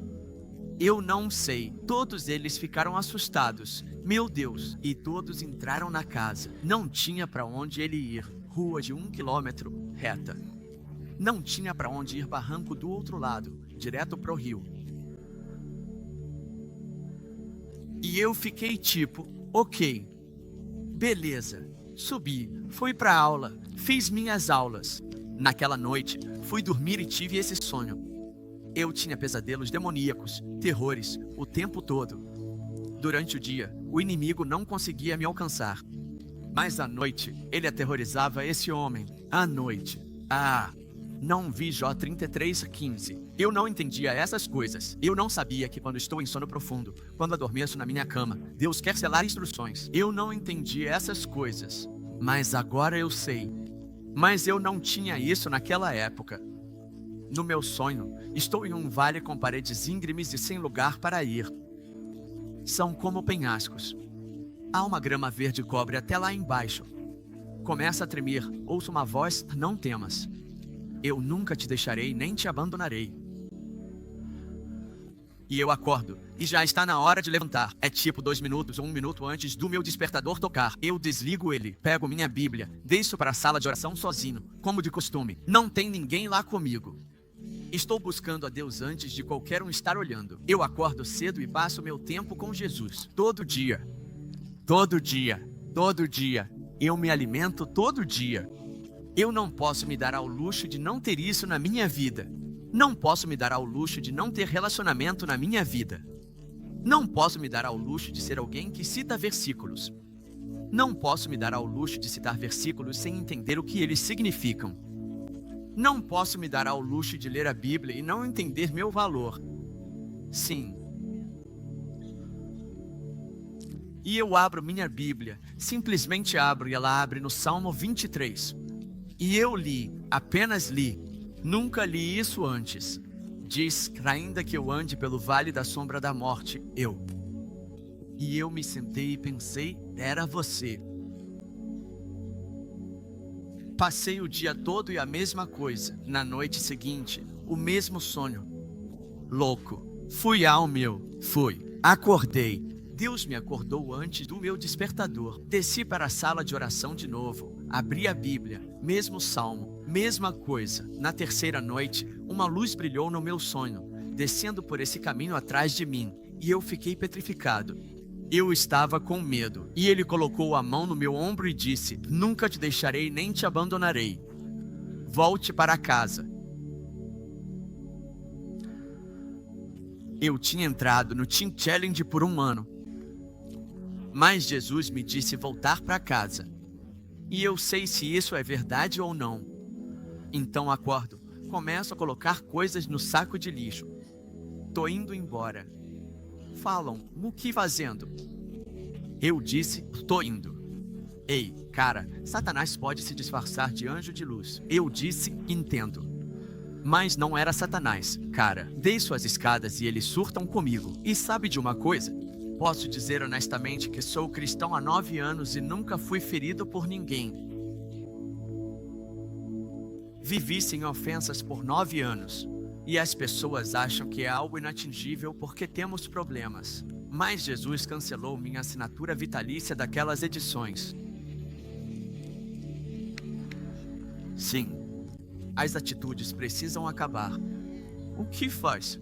eu não sei. Todos eles ficaram assustados. Meu Deus. E todos entraram na casa. Não tinha pra onde ele ir. Rua de 1 quilômetro, reta. Não tinha pra onde ir barranco do outro lado, direto pro rio. E eu fiquei tipo, ok, beleza. Subi, fui pra aula, fiz minhas aulas. Naquela noite, fui dormir e tive esse sonho. Eu tinha pesadelos demoníacos, terrores, o tempo todo. Durante o dia, o inimigo não conseguia me alcançar. Mas à noite, ele aterrorizava esse homem. À noite. Não vi Jó 33:15. Eu não entendia essas coisas. Eu não sabia que quando estou em sono profundo, quando adormeço na minha cama, Deus quer selar instruções. Eu não entendi essas coisas. Mas agora eu sei. Mas eu não tinha isso naquela época. No meu sonho, estou em um vale com paredes íngremes e sem lugar para ir. São como penhascos. Há uma grama verde cobre até lá embaixo. Começa a tremer, ouço uma voz, não temas. Eu nunca te deixarei nem te abandonarei. E eu acordo, e já está na hora de levantar. É tipo 2 minutos ou 1 minuto antes do meu despertador tocar. Eu desligo ele, pego minha Bíblia, desço para a sala de oração sozinho, como de costume. Não tem ninguém lá comigo. Estou buscando a Deus antes de qualquer um estar olhando. Eu acordo cedo e passo meu tempo com Jesus. Todo dia. Eu me alimento todo dia. Eu não posso me dar ao luxo de não ter isso na minha vida. Não posso me dar ao luxo de não ter relacionamento na minha vida. Não posso me dar ao luxo de ser alguém que cita versículos. Não posso me dar ao luxo de citar versículos sem entender o que eles significam. Não posso me dar ao luxo de ler a Bíblia e não entender meu valor. Sim. E eu abro minha Bíblia, simplesmente abro e ela abre no Salmo 23. E eu li, apenas li. Nunca li isso antes. Diz, ainda que eu ande pelo vale da sombra da morte, E eu me sentei e pensei, era você. Passei o dia todo e a mesma coisa. Na noite seguinte, o mesmo sonho. Louco. Fui. Acordei. Deus me acordou antes do meu despertador. Desci para a sala de oração de novo. Abri a Bíblia, mesmo salmo, mesma coisa. Na terceira noite, uma luz brilhou no meu sonho, descendo por esse caminho atrás de mim, e eu fiquei petrificado. Eu estava com medo, e ele colocou a mão no meu ombro e disse: "Nunca te deixarei nem te abandonarei. Volte para casa." Eu tinha entrado no Teen Challenge por 1 ano, mas Jesus me disse voltar para casa. E eu sei se isso é verdade ou não. Então acordo, começo a colocar coisas no saco de lixo. Tô indo embora. Falam: "O que fazendo?" Eu disse: "Tô indo." Ei, cara, Satanás pode se disfarçar de anjo de luz. Eu disse: "Entendo." Mas não era Satanás, cara. Desço as escadas e eles surtam comigo. E sabe de uma coisa? Posso dizer honestamente que sou cristão há 9 anos e nunca fui ferido por ninguém. Vivi sem ofensas por 9 anos. E as pessoas acham que é algo inatingível porque temos problemas. Mas Jesus cancelou minha assinatura vitalícia daquelas edições. Sim, as atitudes precisam acabar. O que faz?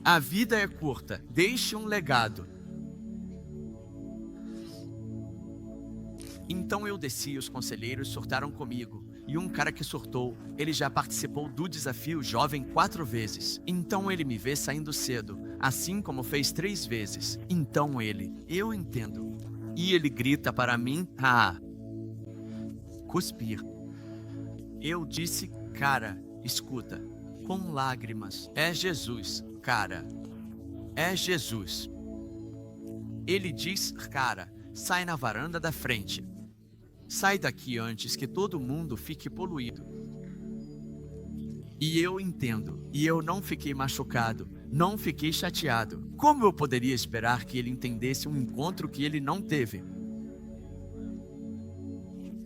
A vida é curta, deixe um legado. Então eu desci e os conselheiros surtaram comigo. E um cara que surtou, ele já participou do desafio jovem 4 vezes. Então ele me vê saindo cedo, assim como fez 3 vezes. Então eu entendo. E ele grita para mim: cuspir. Eu disse: "Cara, escuta, com lágrimas. É Jesus, cara. É Jesus." Ele diz: "Cara, sai na varanda da frente. Sai daqui antes que todo mundo fique poluído." E eu entendo. E eu não fiquei machucado. Não fiquei chateado. Como eu poderia esperar que ele entendesse um encontro que ele não teve?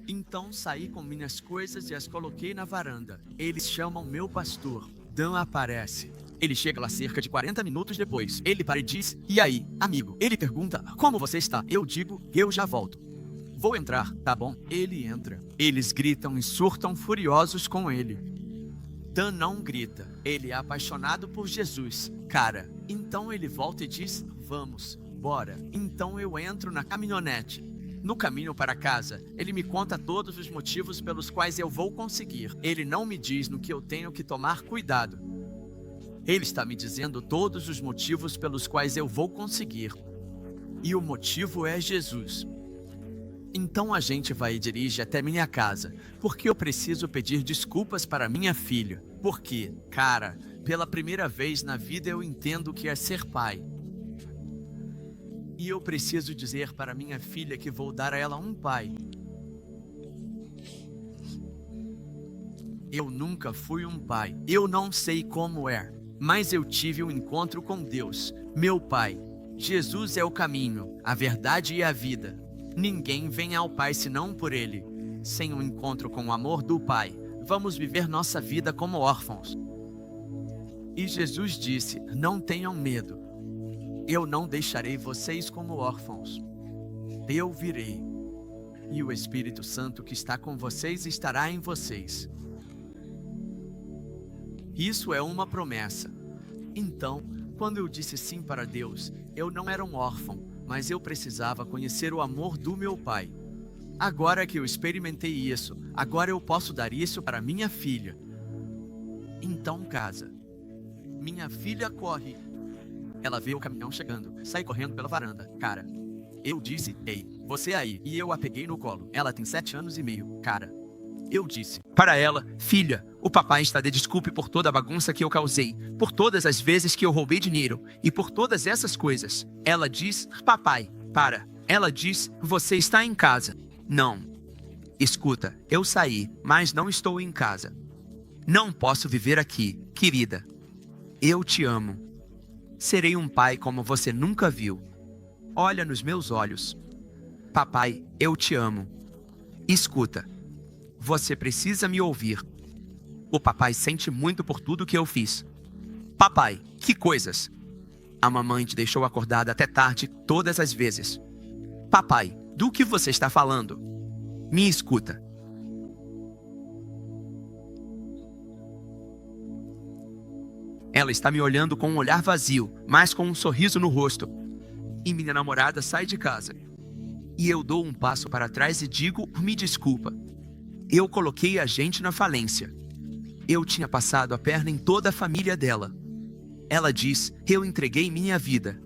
Então saí com minhas coisas e as coloquei na varanda. Eles chamam meu pastor. Dan aparece. Ele chega lá cerca de 40 minutos depois. Ele para e diz: "E aí, amigo?" Ele pergunta: "Como você está?" Eu digo: "Eu já volto." "Vou entrar, tá bom?" Ele entra. Eles gritam e surtam furiosos com ele. Dan não grita. Ele é apaixonado por Jesus, cara. Então ele volta e diz: "Vamos, bora." Então eu entro na caminhonete. No caminho para casa, ele me conta todos os motivos pelos quais eu vou conseguir. Ele não me diz no que eu tenho que tomar cuidado. Ele está me dizendo todos os motivos pelos quais eu vou conseguir. E o motivo é Jesus. Então a gente vai e dirige até minha casa, porque eu preciso pedir desculpas para minha filha. Porque, cara, pela primeira vez na vida eu entendo o que é ser pai. E eu preciso dizer para minha filha que vou dar a ela um pai. Eu nunca fui um pai. Eu não sei como é. Mas eu tive um encontro com Deus, meu Pai. Jesus é o caminho, a verdade e a vida. Ninguém vem ao Pai senão por Ele. Sem um encontro com o amor do Pai, vamos viver nossa vida como órfãos. E Jesus disse: "Não tenham medo. Eu não deixarei vocês como órfãos. Eu virei. E o Espírito Santo que está com vocês estará em vocês." Isso é uma promessa. Então, quando eu disse sim para Deus, eu não era um órfão, mas eu precisava conhecer o amor do meu Pai. Agora que eu experimentei isso, agora eu posso dar isso para minha filha. Então casa. Minha filha corre. Ela vê o caminhão chegando, sai correndo pela varanda. Cara, eu disse: "Ei, você aí." E eu a peguei no colo. Ela tem 7 anos e meio, cara. Eu disse para ela: "Filha, o papai está de desculpe por toda a bagunça que eu causei, por todas as vezes que eu roubei dinheiro e por todas essas coisas." Ela diz: "Papai, para." Ela diz: "Você está em casa." Não. Escuta, eu saí, mas não estou em casa. Não posso viver aqui, querida. Eu te amo. Serei um pai como você nunca viu. Olha nos meus olhos. Papai, eu te amo. Escuta. Você precisa me ouvir. O papai sente muito por tudo que eu fiz. Papai, que coisas? A mamãe te deixou acordada até tarde todas as vezes. Papai, do que você está falando? Me escuta. Ela está me olhando com um olhar vazio, mas com um sorriso no rosto. E minha namorada sai de casa. E eu dou um passo para trás e digo, me desculpa. Eu coloquei a gente na falência. Eu tinha passado a perna em toda a família dela. Ela diz, eu entreguei minha vida.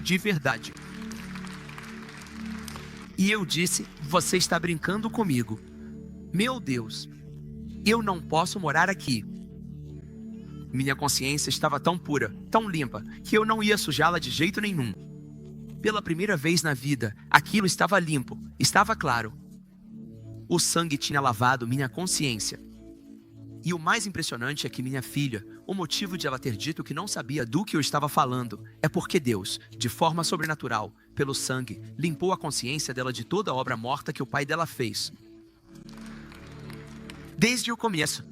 De verdade. E eu disse, você está brincando comigo. Meu Deus, eu não posso morar aqui. Minha consciência estava tão pura, tão limpa, que eu não ia sujá-la de jeito nenhum. Pela primeira vez na vida, aquilo estava limpo, estava claro. O sangue tinha lavado minha consciência. E o mais impressionante é que minha filha, o motivo de ela ter dito que não sabia do que eu estava falando, é porque Deus, de forma sobrenatural, pelo sangue, limpou a consciência dela de toda a obra morta que o pai dela fez. Desde o começo.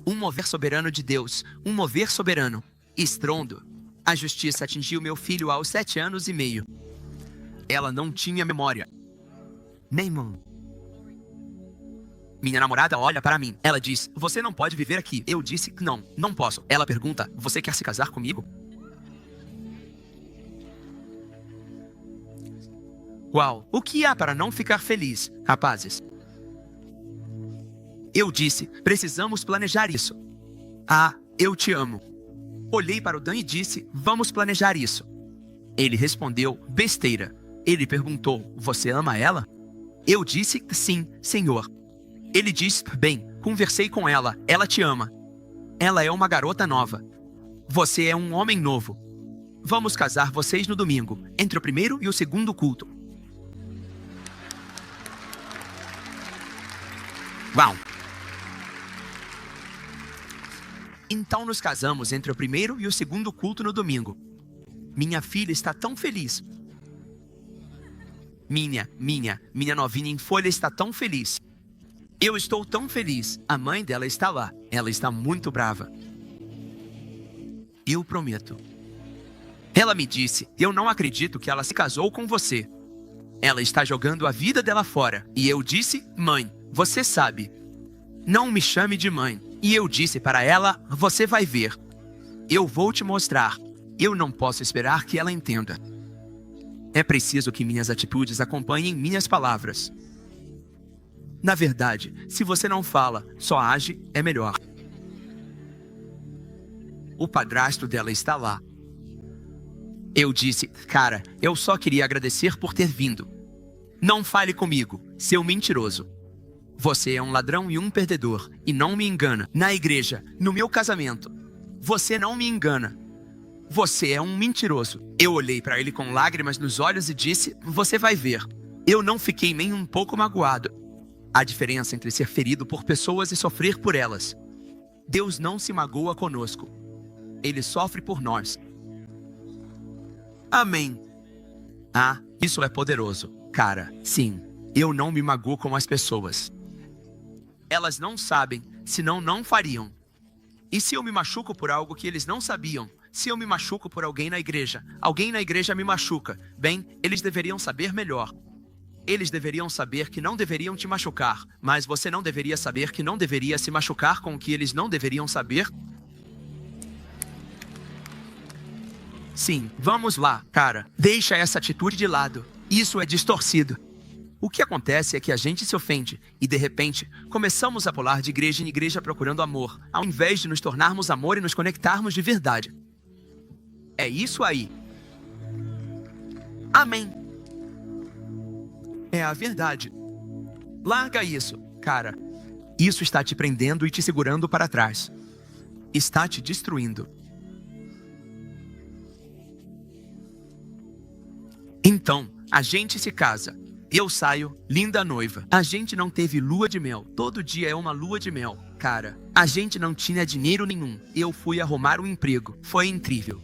Um mover soberano de Deus, um mover soberano. Estrondo. A justiça atingiu meu filho aos 7 anos e meio. Ela não tinha memória. Nem mão. Minha namorada olha para mim. Ela diz, você não pode viver aqui. Eu disse, não posso. Ela pergunta, você quer se casar comigo? Uau, o que há para não ficar feliz, rapazes? Eu disse, precisamos planejar isso. Ah, eu te amo. Olhei para o Dan e disse, vamos planejar isso. Ele respondeu, besteira. Ele perguntou, você ama ela? Eu disse, sim, senhor. Ele disse, bem, conversei com ela, ela te ama. Ela é uma garota nova. Você é um homem novo. Vamos casar vocês no domingo, entre o primeiro e o segundo culto. Uau! Então nos casamos entre o primeiro e o segundo culto no domingo. Minha filha está tão feliz. Minha novinha em folha está tão feliz. Eu estou tão feliz. A mãe dela está lá. Ela está muito brava. Eu prometo. Ela me disse, eu não acredito que ela se casou com você. Ela está jogando a vida dela fora. E eu disse, mãe, você sabe. Não me chame de mãe. E eu disse para ela, você vai ver. Eu vou te mostrar. Eu não posso esperar que ela entenda. É preciso que minhas atitudes acompanhem minhas palavras. Na verdade, se você não fala, só age, é melhor. O padrasto dela está lá. Eu disse, cara, eu só queria agradecer por ter vindo. Não fale comigo, seu mentiroso. Você é um ladrão e um perdedor, e não me engana. Na igreja, no meu casamento. Você não me engana. Você é um mentiroso. Eu olhei para ele com lágrimas nos olhos e disse, você vai ver. Eu não fiquei nem um pouco magoado. A diferença entre ser ferido por pessoas e sofrer por elas. Deus não se magoa conosco. Ele sofre por nós. Amém. Ah, isso é poderoso, cara. Sim, eu não me magoo com as pessoas. Elas não sabem, senão não fariam. E se eu me machuco por algo que eles não sabiam? Se eu me machuco por alguém na igreja me machuca. Bem, eles deveriam saber melhor. Eles deveriam saber que não deveriam te machucar, mas você não deveria saber que não deveria se machucar com o que eles não deveriam saber? Sim, vamos lá, cara. Deixa essa atitude de lado. Isso é distorcido. O que acontece é que a gente se ofende e, de repente, começamos a pular de igreja em igreja procurando amor, ao invés de nos tornarmos amor e nos conectarmos de verdade. É isso aí. Amém. É a verdade. Larga isso, cara. Isso está te prendendo e te segurando para trás. Está te destruindo. Então, a gente se casa. Eu saio, linda noiva. A gente não teve lua de mel. Todo dia é uma lua de mel, cara. A gente não tinha dinheiro nenhum. Eu fui arrumar um emprego. Foi incrível.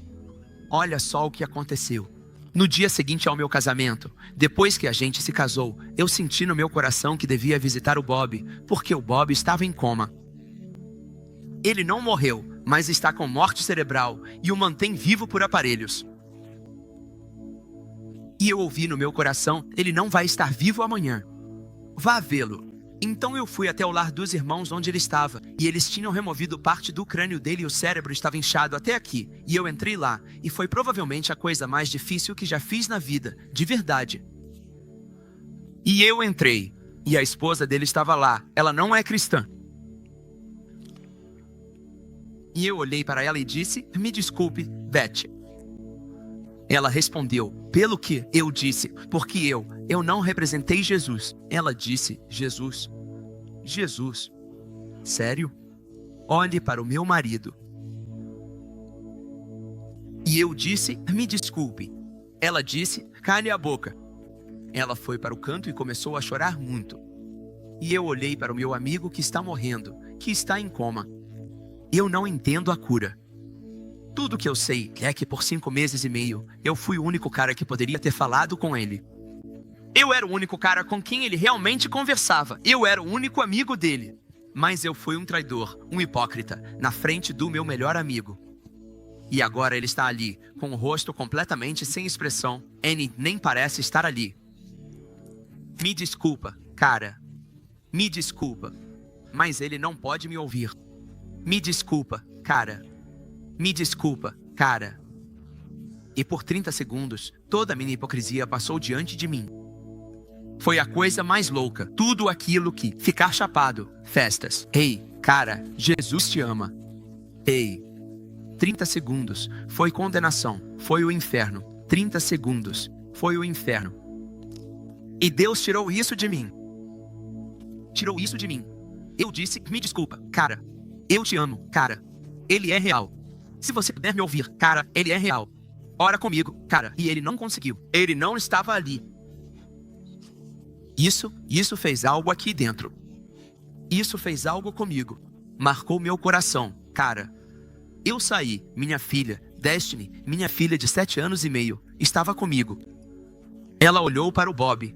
Olha só o que aconteceu. No dia seguinte ao meu casamento, depois que a gente se casou, eu senti no meu coração que devia visitar o Bob, porque o Bob estava em coma. Ele não morreu, mas está com morte cerebral e o mantém vivo por aparelhos. E eu ouvi no meu coração, ele não vai estar vivo amanhã. Vá vê-lo. Então eu fui até o lar dos irmãos onde ele estava, e eles tinham removido parte do crânio dele e o cérebro estava inchado até aqui. E eu entrei lá, e foi provavelmente a coisa mais difícil que já fiz na vida, de verdade. E eu entrei, e a esposa dele estava lá, ela não é cristã. E eu olhei para ela e disse, me desculpe, Beth. Ela respondeu, pelo que eu disse, porque eu não representei Jesus. Ela disse, Jesus. Jesus. Sério? Olhe para o meu marido. E eu disse, me desculpe. Ela disse, cale a boca. Ela foi para o canto e começou a chorar muito. E eu olhei para o meu amigo que está morrendo, que está em coma. Eu não entendo a cura. Tudo que eu sei é que por 5 meses e meio, eu fui o único cara que poderia ter falado com ele. Eu era o único cara com quem ele realmente conversava. Eu era o único amigo dele. Mas eu fui um traidor, um hipócrita, na frente do meu melhor amigo. E agora ele está ali, com o rosto completamente sem expressão. Ele nem parece estar ali. Me desculpa, cara. Me desculpa. Mas ele não pode me ouvir. Me desculpa, cara. Me desculpa, cara. E por 30 segundos, toda a minha hipocrisia passou diante de mim. Foi a coisa mais louca. Tudo aquilo que ficar chapado, festas. Ei, cara, Jesus te ama. Ei. 30 segundos, foi condenação, foi o inferno. 30 segundos, foi o inferno. E Deus tirou isso de mim. Tirou isso de mim. Eu disse, me desculpa, cara. Eu te amo, cara. Ele é real. Se você puder me ouvir, cara, ele é real. Ora comigo, cara. E ele não conseguiu. Ele não estava ali. Isso fez algo aqui dentro. Isso fez algo comigo. Marcou meu coração, cara. Eu saí, minha filha, Destiny, minha filha de 7 anos e meio, estava comigo. Ela olhou para o Bob.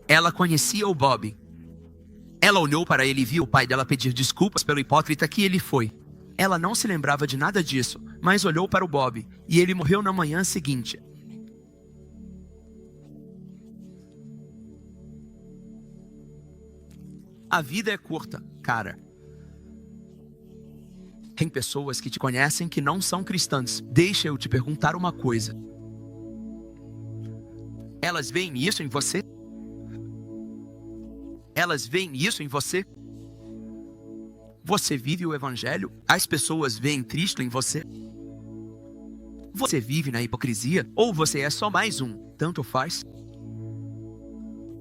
Ela conhecia o Bob. Ela olhou para ele e viu o pai dela pedir desculpas pelo hipócrita que ele foi. Ela não se lembrava de nada disso, mas olhou para o Bob, e ele morreu na manhã seguinte. A vida é curta, cara. Tem pessoas que te conhecem que não são cristãs. Deixa eu te perguntar uma coisa. Elas veem isso em você? Elas veem isso em você? Você vive o evangelho? As pessoas veem Cristo em você? Você vive na hipocrisia? Ou você é só mais um? Tanto faz.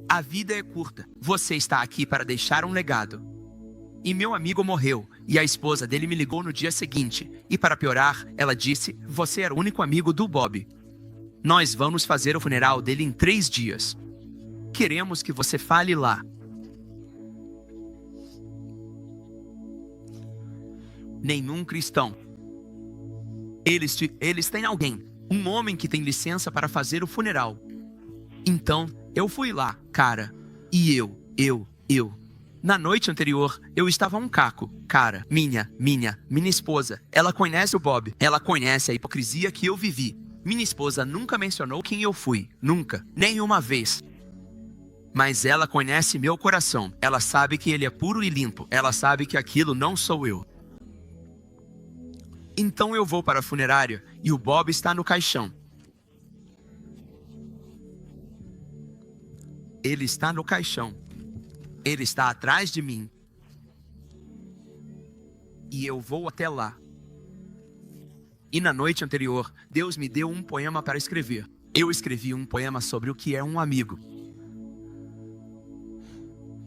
A vida é curta. Você está aqui para deixar um legado. E meu amigo morreu, e a esposa dele me ligou no dia seguinte. E para piorar, ela disse, você era o único amigo do Bob. Nós vamos fazer o funeral dele em 3 dias. Queremos que você fale lá. Nenhum cristão. Eles têm alguém, um homem que tem licença para fazer o funeral. Então, eu fui lá, cara. E eu. Na noite anterior, eu estava um caco. Cara, minha esposa, ela conhece o Bob. Ela conhece a hipocrisia que eu vivi. Minha esposa nunca mencionou quem eu fui. Nunca. Nenhuma vez. Mas ela conhece meu coração. Ela sabe que ele é puro e limpo. Ela sabe que aquilo não sou eu. Então eu vou para a funerária e o Bob está no caixão. Ele está no caixão. Ele está atrás de mim. E eu vou até lá. E na noite anterior, Deus me deu um poema para escrever. Eu escrevi um poema sobre o que é um amigo.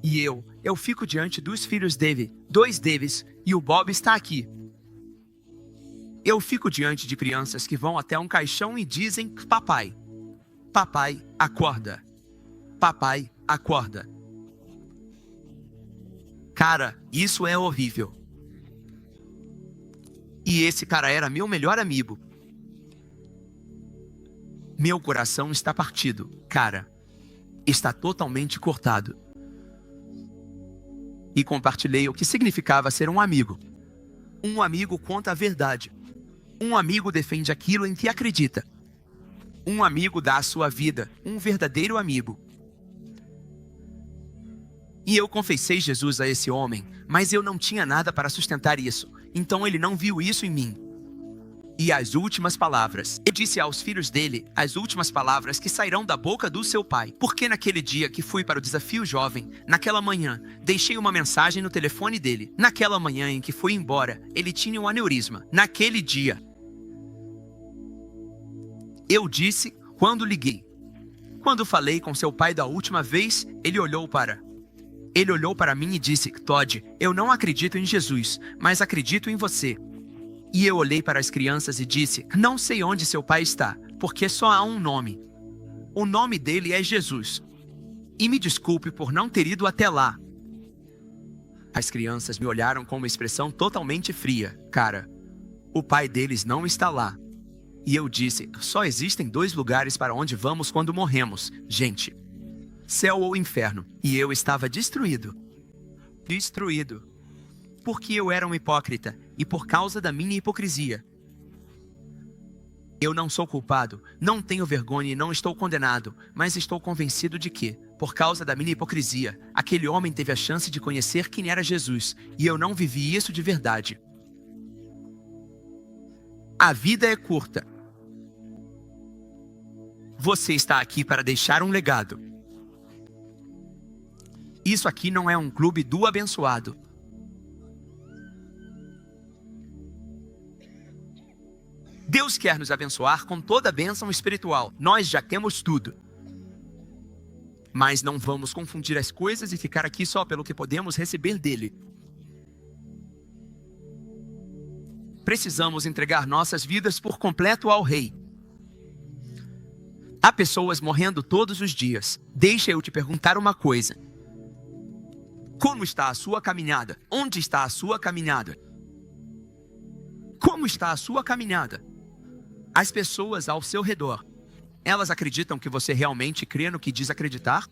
E eu fico diante dos filhos dele, 2 deles, e o Bob está aqui. Eu fico diante de crianças que vão até um caixão e dizem, papai, acorda. Papai, acorda. Cara, isso é horrível. E esse cara era meu melhor amigo. Meu coração está partido, cara. Está totalmente cortado. E compartilhei o que significava ser um amigo. Um amigo conta a verdade. Um amigo defende aquilo em que acredita. Um amigo dá a sua vida, um verdadeiro amigo. E eu confessei Jesus a esse homem, mas eu não tinha nada para sustentar isso, então ele não viu isso em mim. E as últimas palavras, eu disse aos filhos dele, as últimas palavras que sairão da boca do seu pai. Porque naquele dia que fui para o desafio jovem, naquela manhã, deixei uma mensagem no telefone dele. Naquela manhã em que fui embora, ele tinha um aneurisma. Naquele dia, eu disse quando liguei. Quando falei com seu pai da última vez, ele olhou para mim e disse: Todd, eu não acredito em Jesus, mas acredito em você. E eu olhei para as crianças e disse: não sei onde seu pai está, porque só há um nome. O nome dele é Jesus. E me desculpe por não ter ido até lá. As crianças me olharam com uma expressão totalmente fria. Cara, o pai deles não está lá. E eu disse: só existem 2 lugares para onde vamos quando morremos, gente. Céu ou inferno. E eu estava destruído. Destruído. Porque eu era um hipócrita, e por causa da minha hipocrisia. Eu não sou culpado, não tenho vergonha e não estou condenado, mas estou convencido de que, por causa da minha hipocrisia, aquele homem teve a chance de conhecer quem era Jesus, e eu não vivi isso de verdade. A vida é curta. Você está aqui para deixar um legado. Isso aqui não é um clube do abençoado. Deus quer nos abençoar com toda a bênção espiritual. Nós já temos tudo. Mas não vamos confundir as coisas e ficar aqui só pelo que podemos receber dele. Precisamos entregar nossas vidas por completo ao Rei. Há pessoas morrendo todos os dias. Deixa eu te perguntar uma coisa. Como está a sua caminhada? Onde está a sua caminhada? Como está a sua caminhada? As pessoas ao seu redor, elas acreditam que você realmente crê no que diz acreditar?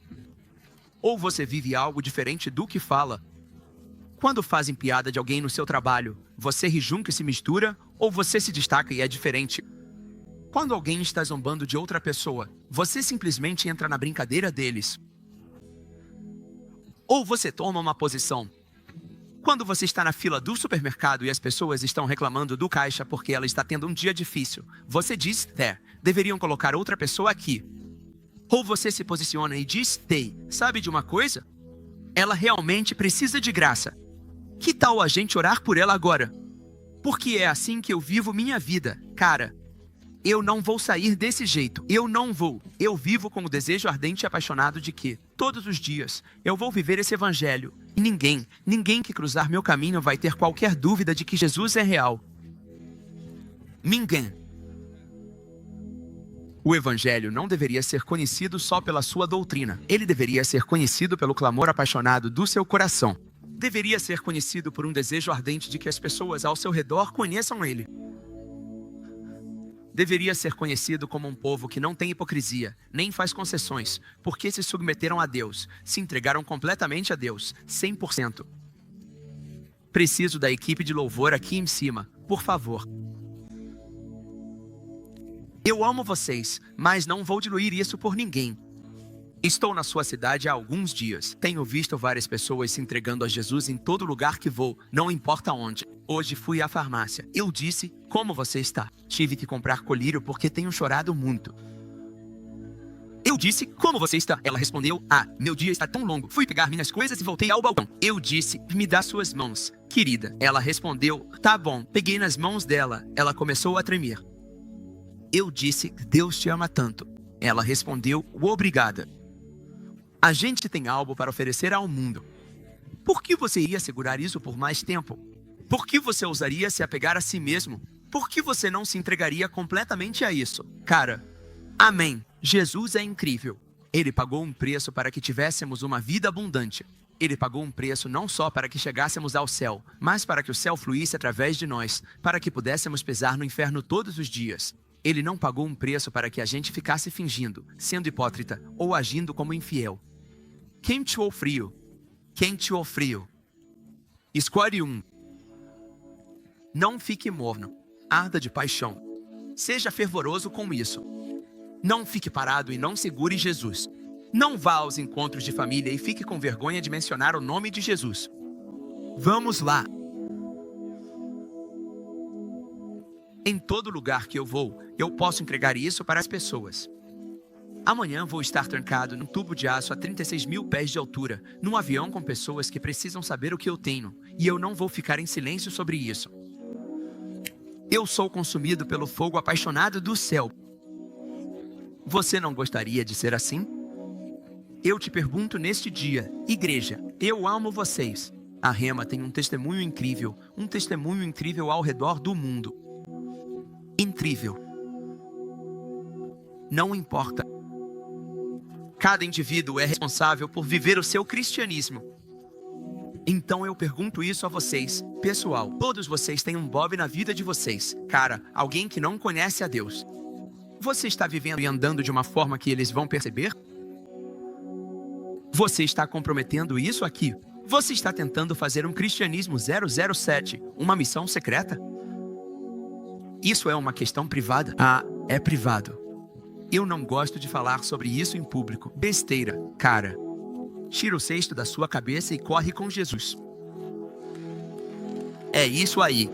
Ou você vive algo diferente do que fala? Quando fazem piada de alguém no seu trabalho, você ri junto e se mistura? Ou você se destaca e é diferente? Quando alguém está zombando de outra pessoa, você simplesmente entra na brincadeira deles? Ou você toma uma posição? Quando você está na fila do supermercado e as pessoas estão reclamando do caixa porque ela está tendo um dia difícil, você diz: deveriam colocar outra pessoa aqui. Ou você se posiciona e diz: sabe de uma coisa? Ela realmente precisa de graça. Que tal a gente orar por ela agora? Porque é assim que eu vivo minha vida, cara. Eu não vou sair desse jeito. Eu não vou. Eu vivo com o desejo ardente e apaixonado de que, todos os dias, eu vou viver esse evangelho. E ninguém que cruzar meu caminho vai ter qualquer dúvida de que Jesus é real. Ninguém. O evangelho não deveria ser conhecido só pela sua doutrina. Ele deveria ser conhecido pelo clamor apaixonado do seu coração. Deveria ser conhecido por um desejo ardente de que as pessoas ao seu redor conheçam ele. Deveria ser conhecido como um povo que não tem hipocrisia, nem faz concessões, porque se submeteram a Deus, se entregaram completamente a Deus, 100%. Preciso da equipe de louvor aqui em cima, por favor. Eu amo vocês, mas não vou diluir isso por ninguém. Estou na sua cidade há alguns dias. Tenho visto várias pessoas se entregando a Jesus em todo lugar que vou, não importa onde. Hoje fui à farmácia. Eu disse: como você está? Tive que comprar colírio porque tenho chorado muito. Eu disse: como você está? Ela respondeu: meu dia está tão longo. Fui pegar minhas coisas e voltei ao balcão. Eu disse: me dá suas mãos, querida. Ela respondeu: tá bom. Peguei nas mãos dela. Ela começou a tremer. Eu disse: Deus te ama tanto. Ela respondeu: obrigada. A gente tem algo para oferecer ao mundo. Por que você iria segurar isso por mais tempo? Por que você ousaria se apegar a si mesmo? Por que você não se entregaria completamente a isso? Cara, amém. Jesus é incrível. Ele pagou um preço para que tivéssemos uma vida abundante. Ele pagou um preço não só para que chegássemos ao céu, mas para que o céu fluísse através de nós, para que pudéssemos pisar no inferno todos os dias. Ele não pagou um preço para que a gente ficasse fingindo, sendo hipócrita ou agindo como infiel. Quente ou frio? Quente ou frio? Escolhe um. Não fique morno. Arda de paixão. Seja fervoroso com isso. Não fique parado e não segure Jesus. Não vá aos encontros de família e fique com vergonha de mencionar o nome de Jesus. Vamos lá. Em todo lugar que eu vou, eu posso entregar isso para as pessoas. Amanhã vou estar trancado num tubo de aço a 36 mil pés de altura, num avião com pessoas que precisam saber o que eu tenho, e eu não vou ficar em silêncio sobre isso. Eu sou consumido pelo fogo apaixonado do céu. Você não gostaria de ser assim? Eu te pergunto neste dia, igreja, eu amo vocês. A Rema tem um testemunho incrível ao redor do mundo. Incrível. Não importa. Cada indivíduo é responsável por viver o seu cristianismo. Então eu pergunto isso a vocês, pessoal. Todos vocês têm um Bob na vida de vocês. Cara, alguém que não conhece a Deus. Você está vivendo e andando de uma forma que eles vão perceber? Você está comprometendo isso aqui? Você está tentando fazer um cristianismo 007, uma missão secreta? Isso é uma questão privada? Ah, é privado. Eu não gosto de falar sobre isso em público. Besteira, cara. Tira o cesto da sua cabeça e corre com Jesus. É isso aí.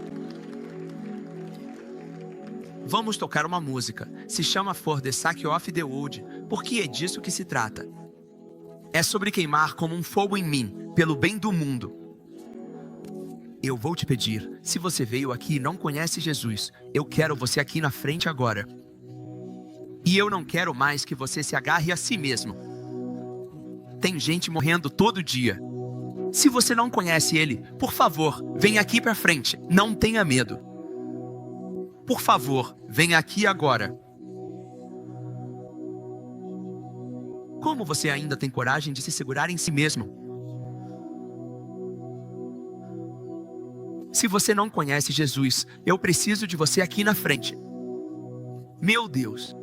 Vamos tocar uma música. Se chama For the Sake of the World, porque é disso que se trata. É sobre queimar como um fogo em mim, pelo bem do mundo. Eu vou te pedir, se você veio aqui e não conhece Jesus, eu quero você aqui na frente agora. E eu não quero mais que você se agarre a si mesmo. Tem gente morrendo todo dia. Se você não conhece ele, por favor, venha aqui pra frente. Não tenha medo. Por favor, venha aqui agora. Como você ainda tem coragem de se segurar em si mesmo? Se você não conhece Jesus, eu preciso de você aqui na frente. Meu Deus!